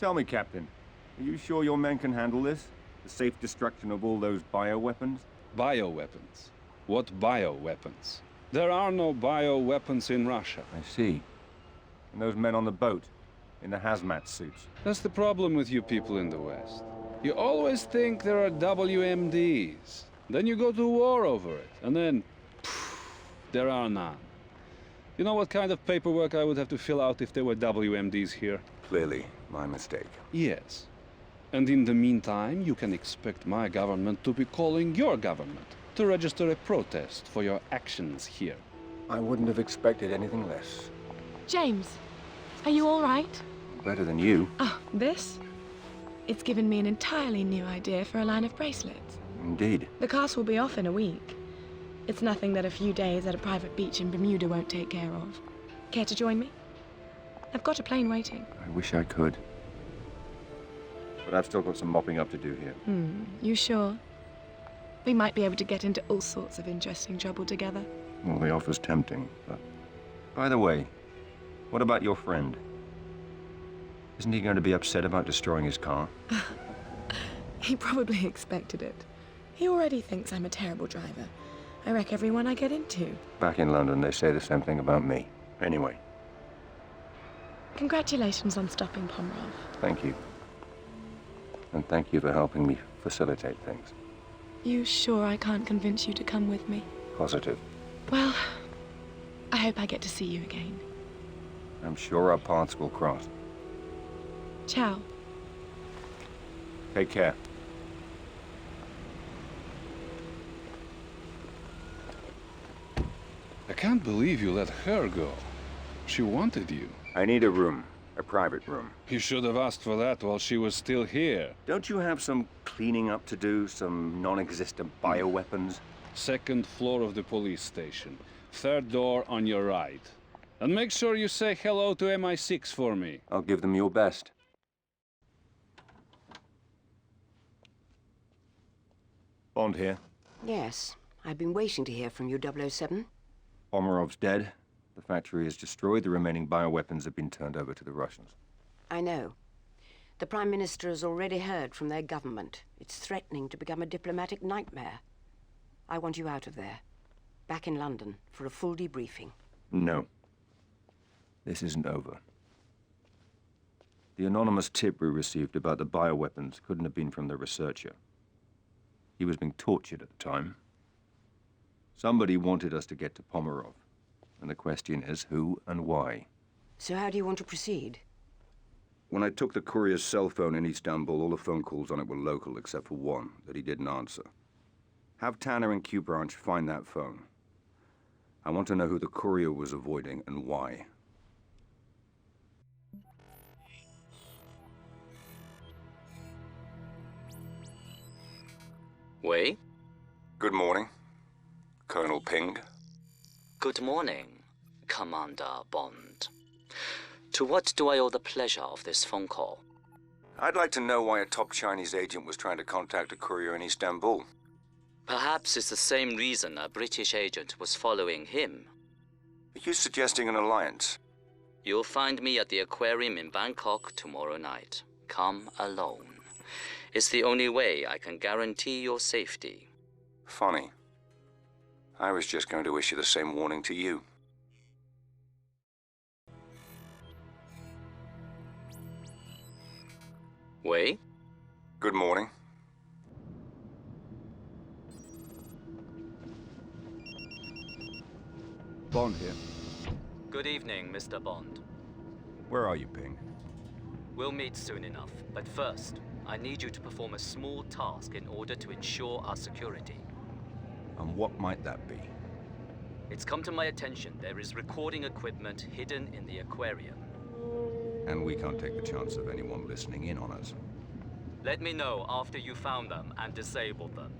Tell me, Captain, are you sure your men can handle this? The safe destruction of all those bioweapons? Bioweapons? What bioweapons? There are no bioweapons in Russia. I see. And those men on the boat, in the hazmat suits? That's the problem with you people in the West. You always think there are WMDs. Then you go to war over it, and then, there are none. You know what kind of paperwork I would have to fill out if there were WMDs here? Clearly, my mistake. Yes. And in the meantime, you can expect my government to be calling your government to register a protest for your actions here. I wouldn't have expected anything less. James, are you all right? Better than you. Oh, this? It's given me an entirely new idea for a line of bracelets. Indeed. The cast will be off in a week. It's nothing that a few days at a private beach in Bermuda won't take care of. Care to join me? I've got a plane waiting. I wish I could. But I've still got some mopping up to do here. You sure? We might be able to get into all sorts of interesting trouble together. Well, the offer's tempting, but... By the way, what about your friend? Isn't he going to be upset about destroying his car? He probably expected it. He already thinks I'm a terrible driver. I wreck everyone I get into. Back in London, they say the same thing about me. Anyway. Congratulations on stopping Pomerov. Thank you. And thank you for helping me facilitate things. You sure I can't convince you to come with me? Positive. Well, I hope I get to see you again. I'm sure our paths will cross. Ciao. Take care. I can't believe you let her go. She wanted you. I need a room. A private room. You should have asked for that while she was still here. Don't you have some cleaning up to do? Some non-existent bioweapons? Second floor of the police station. Third door on your right. And make sure you say hello to MI6 for me. I'll give them your best. Bond here. Yes, I've been waiting to hear from you, 007. Pomerov's dead. The factory is destroyed. The remaining bioweapons have been turned over to the Russians. I know. The Prime Minister has already heard from their government. It's threatening to become a diplomatic nightmare. I want you out of there. Back in London for a full debriefing. No. This isn't over. The anonymous tip we received about the bioweapons couldn't have been from the researcher. He was being tortured at the time. Somebody wanted us to get to Pomerov. And the question is, who and why? So how do you want to proceed? When I took the courier's cell phone in Istanbul, all the phone calls on it were local, except for one that he didn't answer. Have Tanner and Q Branch find that phone. I want to know who the courier was avoiding and why. Wei? Good morning, Colonel Ping. Good morning, Commander Bond. To what do I owe the pleasure of this phone call? I'd like to know why a top Chinese agent was trying to contact a courier in Istanbul. Perhaps it's the same reason a British agent was following him. Are you suggesting an alliance? You'll find me at the aquarium in Bangkok tomorrow night. Come alone. It's the only way I can guarantee your safety. Funny. I was just going to issue the same warning to you. Wei? Good morning. Bond here. Good evening, Mr. Bond. Where are you, Ping? We'll meet soon enough, but first, I need you to perform a small task in order to ensure our security. And what might that be? It's come to my attention there is recording equipment hidden in the aquarium. And we can't take the chance of anyone listening in on us. Let me know after you found them and disabled them.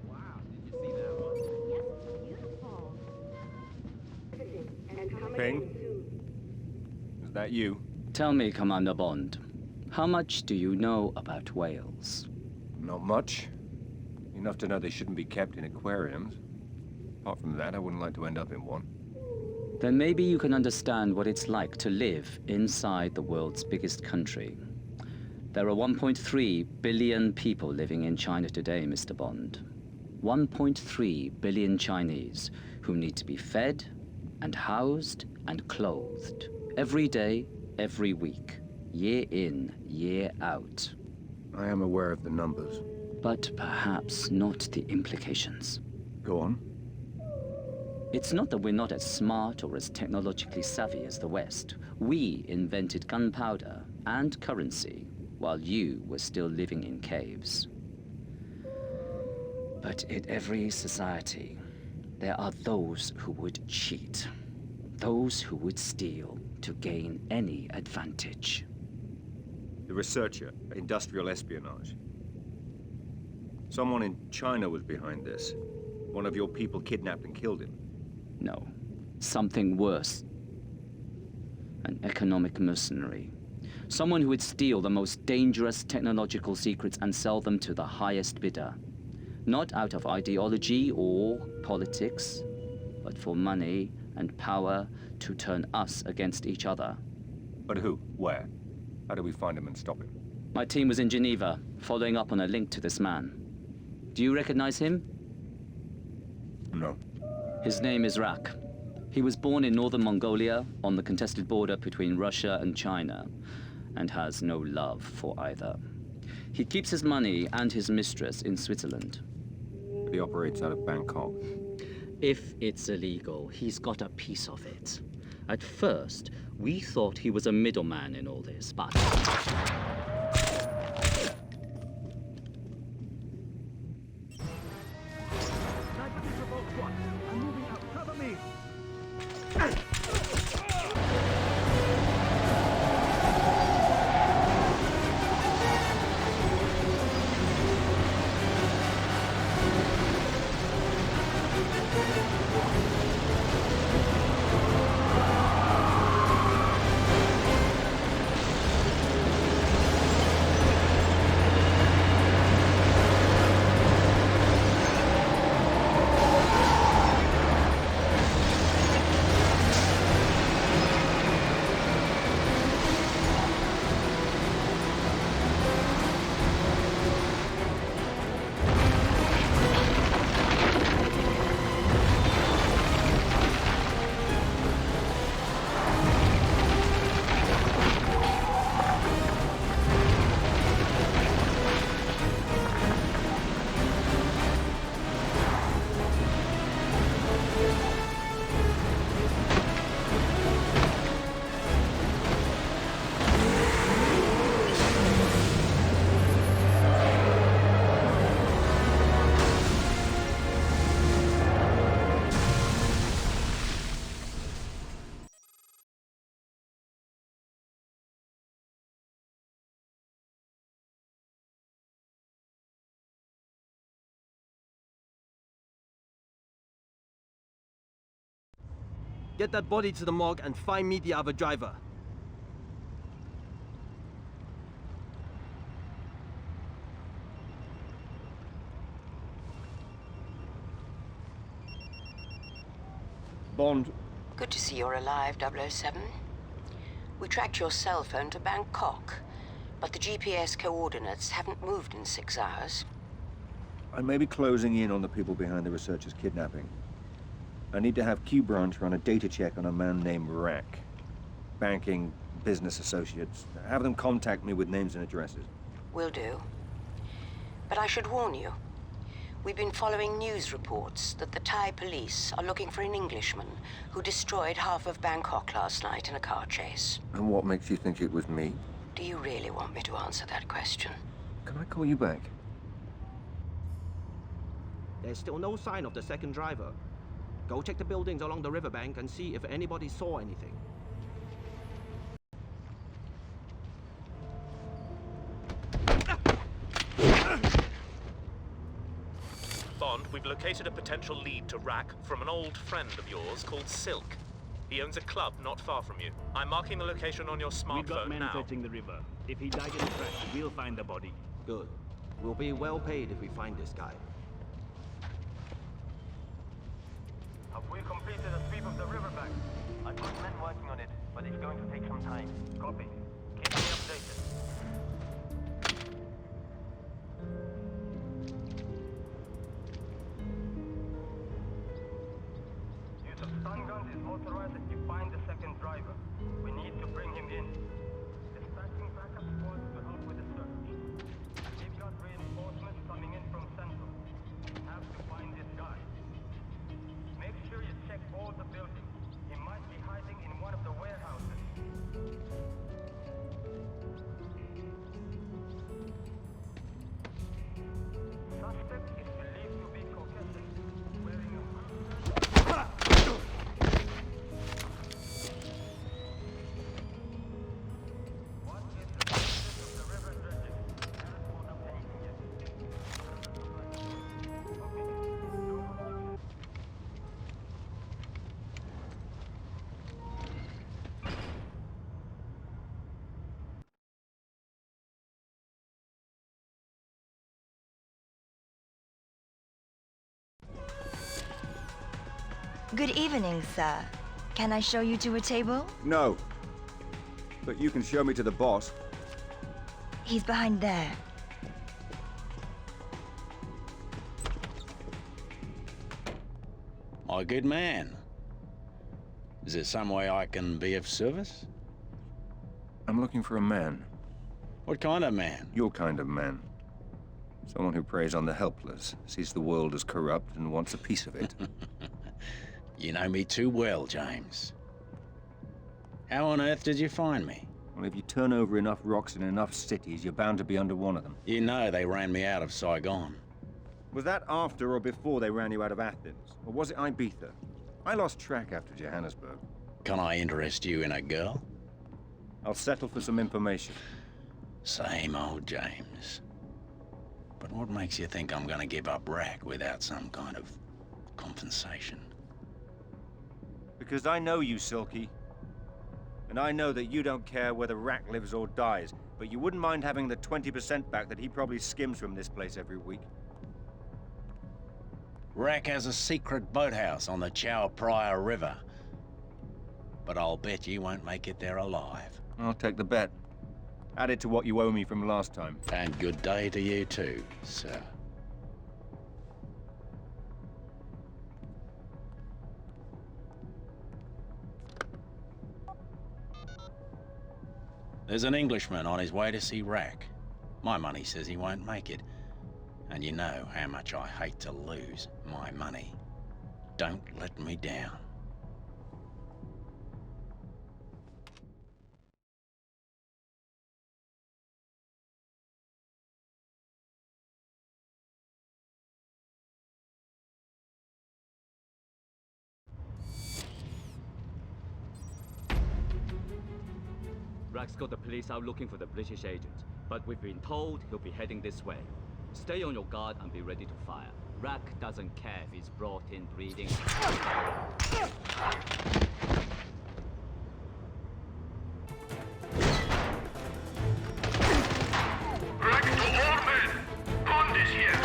Wow, did you see that one? Yes, beautiful. Ping? Is that you? Tell me, Commander Bond, how much do you know about whales? Not much. Enough to know they shouldn't be kept in aquariums. Apart from that, I wouldn't like to end up in one. Then maybe you can understand what it's like to live inside the world's biggest country. There are 1.3 billion people living in China today, Mr. Bond. 1.3 billion Chinese who need to be fed and housed and clothed every day, every week, year in, year out. I am aware of the numbers. But perhaps not the implications. Go on. It's not that we're not as smart or as technologically savvy as the West. We invented gunpowder and currency while you were still living in caves. But in every society, there are those who would cheat. Those who would steal to gain any advantage. The researcher, industrial espionage. Someone in China was behind this. One of your people kidnapped and killed him. No, something worse. An economic mercenary. Someone who would steal the most dangerous technological secrets and sell them to the highest bidder. Not out of ideology or politics, but for money and power to turn us against each other. But who? Where? How do we find him and stop him? My team was in Geneva, following up on a link to this man. Do you recognize him? No. His name is Rak. He was born in northern Mongolia, on the contested border between Russia and China, and has no love for either. He keeps his money and his mistress in Switzerland. He operates out of Bangkok. If it's illegal, he's got a piece of it. At first, we thought he was a middleman in all this, but... I'm moving out. Cover me! Get that body to the morgue and find me the other driver. Bond. Good to see you're alive, 007. We tracked your cell phone to Bangkok, but the GPS coordinates haven't moved in 6 hours. I may be closing in on the people behind the researcher's kidnapping. I need to have Q Branch run a data check on a man named Rack. Banking, business associates. Have them contact me with names and addresses. Will do. But I should warn you. We've been following news reports that the Thai police are looking for an Englishman who destroyed half of Bangkok last night in a car chase. And what makes you think it was me? Do you really want me to answer that question? Can I call you back? There's still no sign of the second driver. Go check the buildings along the riverbank and see if anybody saw anything. Bond, we've located a potential lead to Rack from an old friend of yours called Silk. He owns a club not far from you. I'm marking the location on your smartphone now. We've got men searching the river. If he died in the crash, we'll find the body. Good. We'll be well paid if we find this guy. Have we completed a sweep of the riverbank? I've got men working on it, but it's going to take some time. Copy. Keep me updated. Use of stun guns is authorized if you find the second driver. We need to bring him in. Dispatching backup squads to help with the search. We've got reinforcements coming in from Central. We have to find this guy. Make sure you check all the buildings. He might be hiding in one of the warehouses. Suspect is believed to be Caucasian, wearing a What is the status of the river dredging? Haven't pulled up anything yet. Good evening, sir. Can I show you to a table? No. But you can show me to the boss. He's behind there. My good man. Is there some way I can be of service? I'm looking for a man. What kind of man? Your kind of man. Someone who preys on the helpless, sees the world as corrupt and wants a piece of it. You know me too well, James. How on earth did you find me? Well, if you turn over enough rocks in enough cities, you're bound to be under one of them. You know they ran me out of Saigon. Was that after or before they ran you out of Athens? Or was it Ibiza? I lost track after Johannesburg. Can I interest you in a girl? I'll settle for some information. Same old James. But what makes you think I'm gonna give up Rack without some kind of compensation? Because I know you, Silky. And I know that you don't care whether Rack lives or dies, but you wouldn't mind having the 20% back that he probably skims from this place every week. Rack has a secret boathouse on the Chao Phraya River. But I'll bet you won't make it there alive. I'll take the bet. Add it to what you owe me from last time. And good day to you too, sir. There's an Englishman on his way to see Rack. My money says he won't make it. And you know how much I hate to lose my money. Don't let me down. Rack's got the police out looking for the British agent, but we've been told he'll be heading this way. Stay on your guard and be ready to fire. Rack doesn't care if he's brought in breeding. Rack to all men! Bond is here!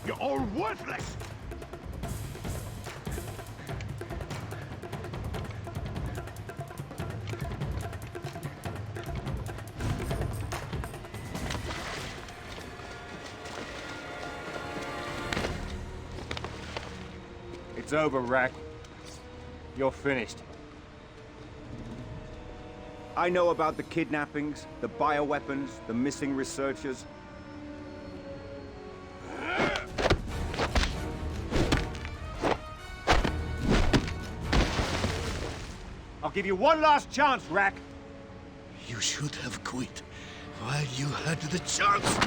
You're all worthless! It's over, Rack. You're finished. I know about the kidnappings, the bioweapons, the missing researchers. I'll give you one last chance, Rack. You should have quit while you had the chance.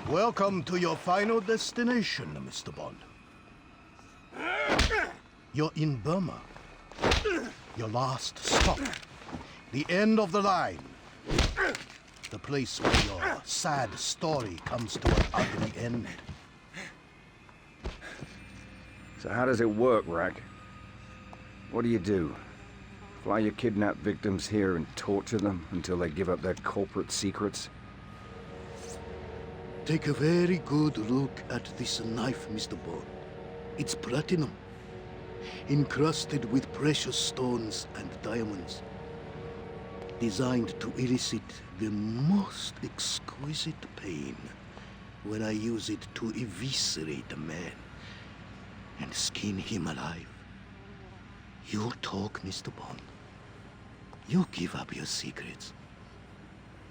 Welcome to your final destination, Mr. Bond. You're in Burma. Your last stop. The end of the line. The place where your sad story comes to an ugly end. So how does it work, Rack? What do you do? Fly your kidnapped victims here and torture them until they give up their corporate secrets? Take a very good look at this knife, Mr. Bond. It's platinum, encrusted with precious stones and diamonds. Designed to elicit the most exquisite pain when I use it to eviscerate a man and skin him alive. You talk, Mr. Bond. You give up your secrets.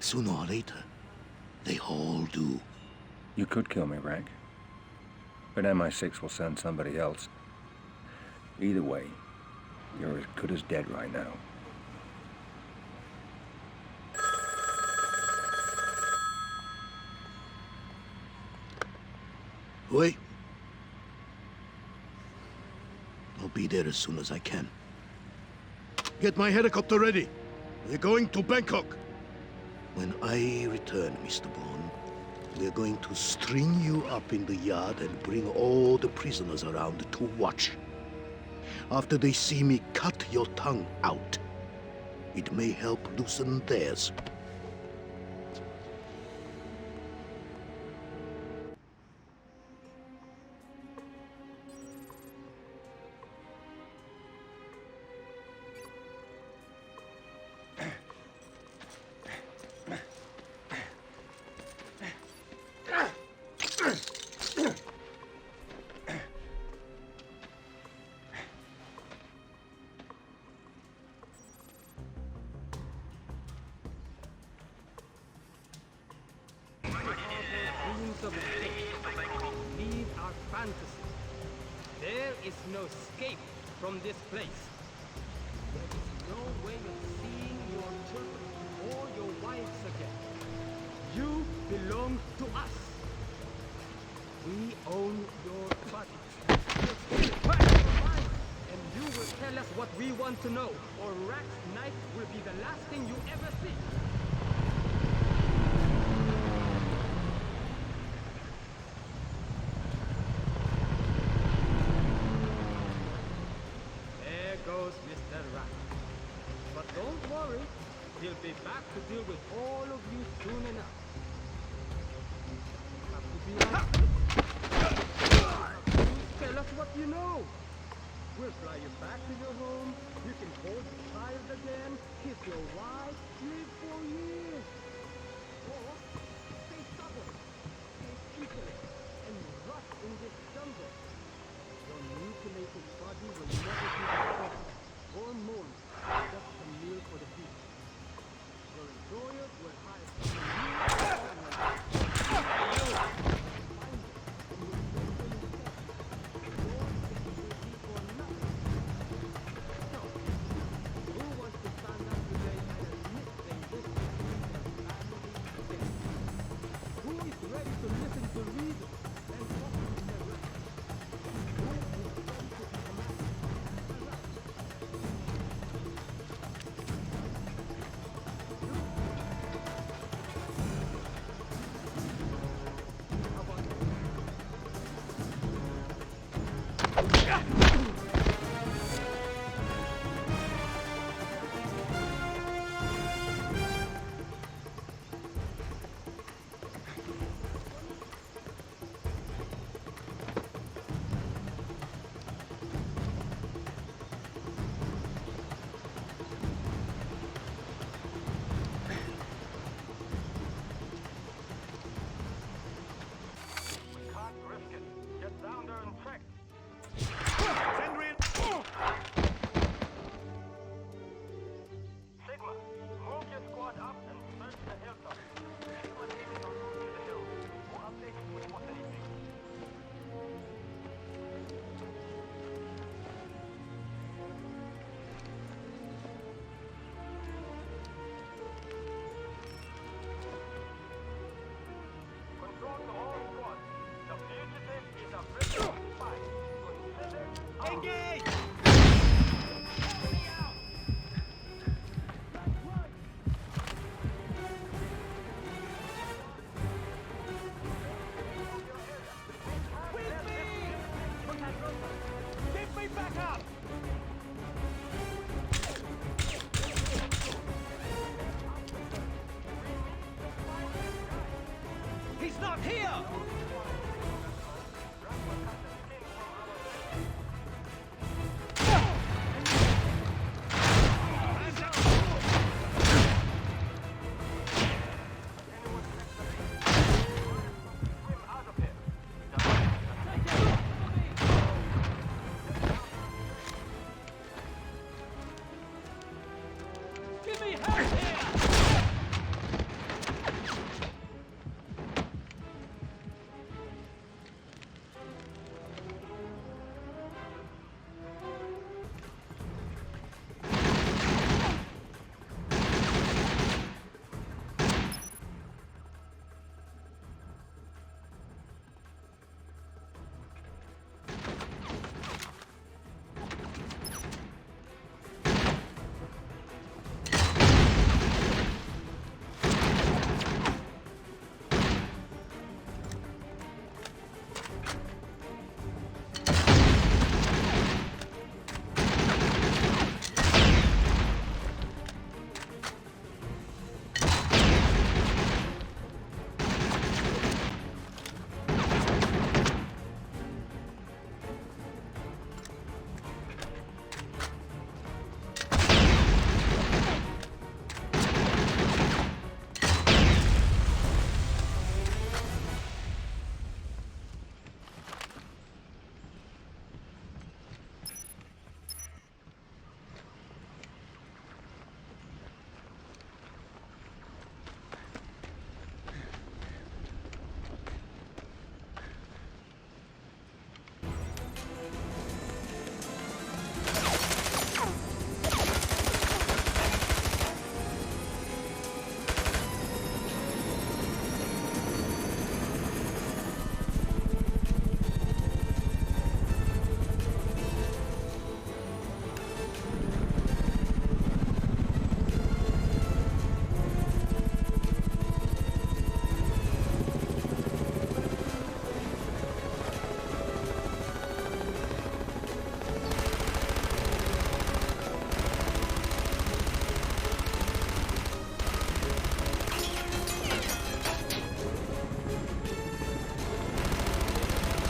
Sooner or later, they all do. You could kill me, Rack. But MI6 will send somebody else. Either way, you're as good as dead right now. Wait. I'll be there as soon as I can. Get my helicopter ready. We're going to Bangkok. When I return, Mr. Bond, we're going to string you up in the yard and bring all the prisoners around to watch. After they see me cut your tongue out, it may help loosen theirs. realms of escape. Leave our fantasies. There is no escape from this place. There is no way of seeing your children or your wives again. You belong to us. We own your body. Your spirit, your mind, and you will tell us what we want to know, or Rack's knife will be the last thing you ever see. There goes Mr. Rack. But don't worry, he'll be back to deal with all of you soon enough. Have to be like this. Tell us what you know. We'll fly you back to your home. You can hold your child again, kiss your wife, live for years. Or stay stubborn, stay insolent, and rot in this jungle. Your mutilated body will never be discovered or mourned, just a meal for the beast. Your employer will hire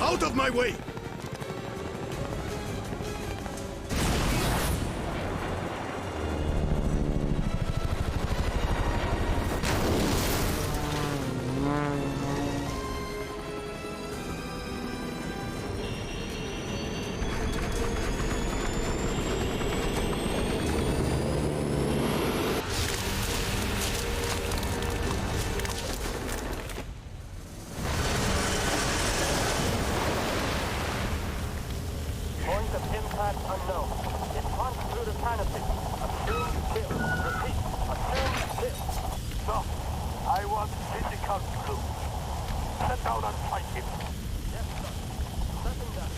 Out of my way! Point of impact unknown. It punched through the canopy. Assumed kill. Repeat. Assumed kill. No. I want physical proof. Set down and fight him. Yes, sir. Setting down.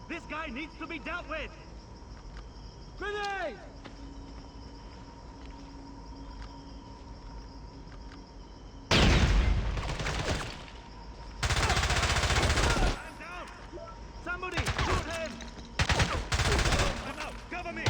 This guy needs to be dealt with! Grenade! I'm down! Somebody, shoot him! I'm out! Cover me!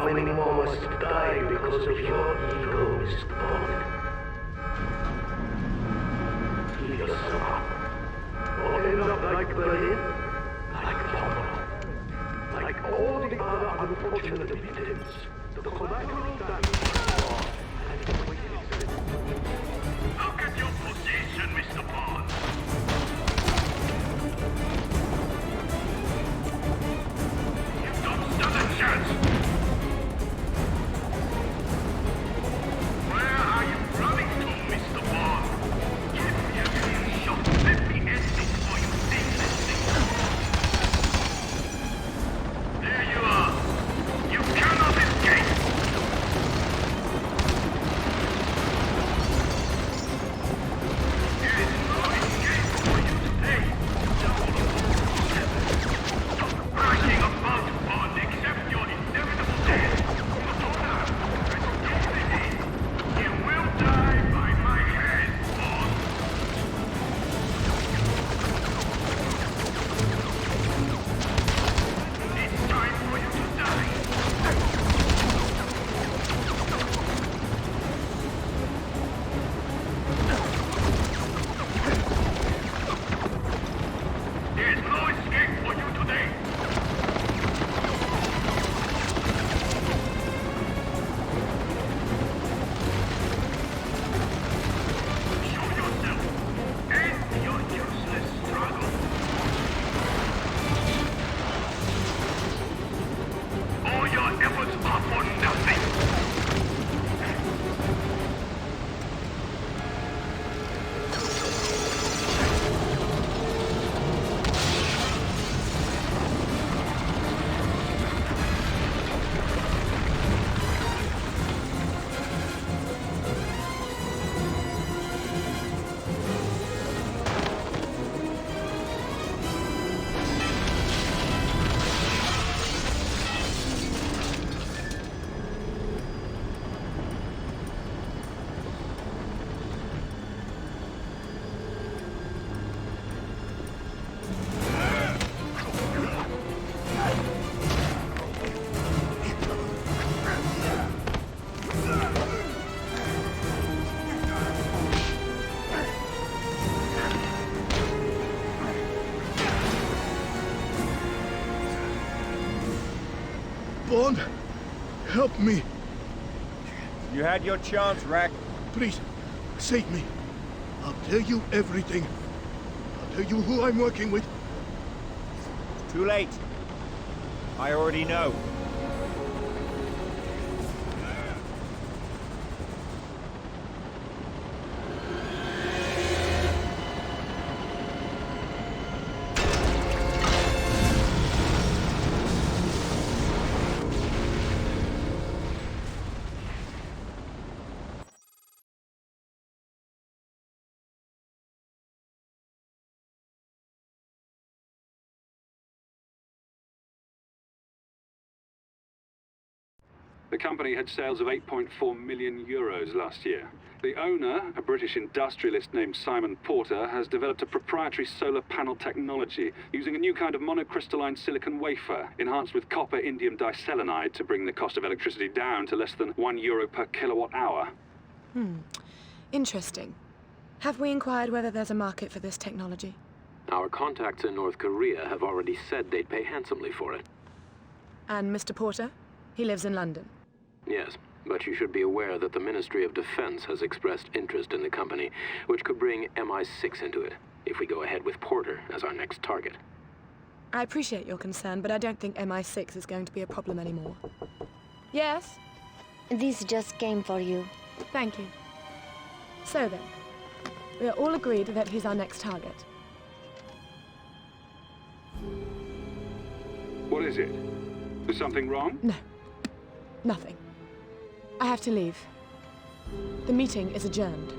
How many more must die because of your ego, Mr. Bond? Heal yourself up. Or end up like Bernin, like Pomerov, like all the other unfortunate victims. The collateral damage and the witnesses. Look at your position, Mr. Bond. You don't stand a chance. Where are you running to, Mr. Bond? Give me a clear shot. Let me end this before you take this thing. There you are. You cannot escape. There is no escape for you today. Stop bragging about Bond, accept your inevitable death. You will die by my hand, Bond. It's time for you to die. There's no escape for you today. Show yourself. End your useless struggle. All your efforts are for nothing. Bond, help me. You had your chance, Rack. Please, save me. I'll tell you everything. I'll tell you who I'm working with. Too late. I already know. The company had sales of 8.4 million euros last year. The owner, a British industrialist named Simon Porter, has developed a proprietary solar panel technology using a new kind of monocrystalline silicon wafer enhanced with copper indium diselenide to bring the cost of electricity down to less than €1 per kilowatt hour. Interesting. Have we inquired whether there's a market for this technology? Our contacts in North Korea have already said they'd pay handsomely for it. And Mr. Porter? He lives in London. Yes, but you should be aware that the Ministry of Defense has expressed interest in the company, which could bring MI6 into it, if we go ahead with Porter as our next target. I appreciate your concern, but I don't think MI6 is going to be a problem anymore. Yes? This just came for you. Thank you. So then, we are all agreed that he's our next target. What is it? Is something wrong? No. Nothing. I have to leave. The meeting is adjourned.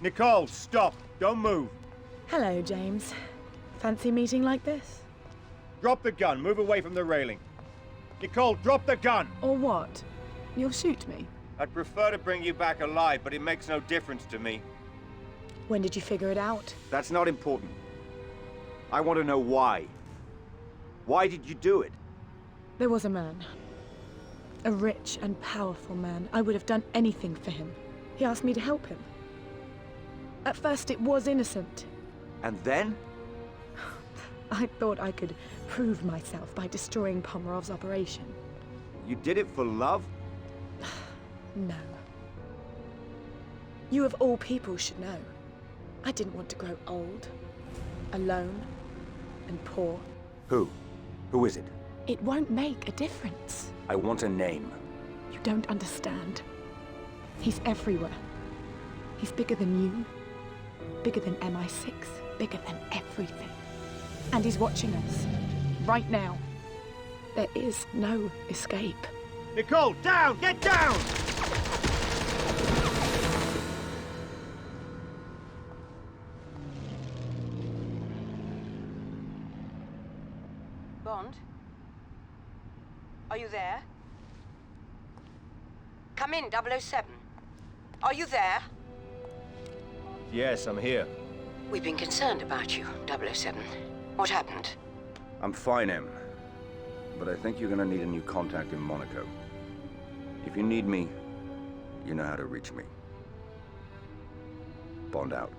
Nicole, stop! Don't move! Hello, James. Fancy meeting like this? Drop the gun. Move away from the railing. Nicole, drop the gun! Or what? You'll shoot me? I'd prefer to bring you back alive, but it makes no difference to me. When did you figure it out? That's not important. I want to know why. Why did you do it? There was a man. A rich and powerful man. I would have done anything for him. He asked me to help him. At first it was innocent. And then? I thought I could prove myself by destroying Pomerov's operation. You did it for love? No. You of all people should know. I didn't want to grow old, alone, and poor. Who? Who is it? It won't make a difference. I want a name. You don't understand. He's everywhere. He's bigger than you, bigger than MI6, bigger than everything. And he's watching us, right now. There is no escape. Nicole, down! Get down! Bond? Are you there? Come in, 007. Are you there? Yes, I'm here. We've been concerned about you, 007. What happened? I'm fine, Em. But I think you're gonna need a new contact in Monaco. If you need me, you know how to reach me. Bond out.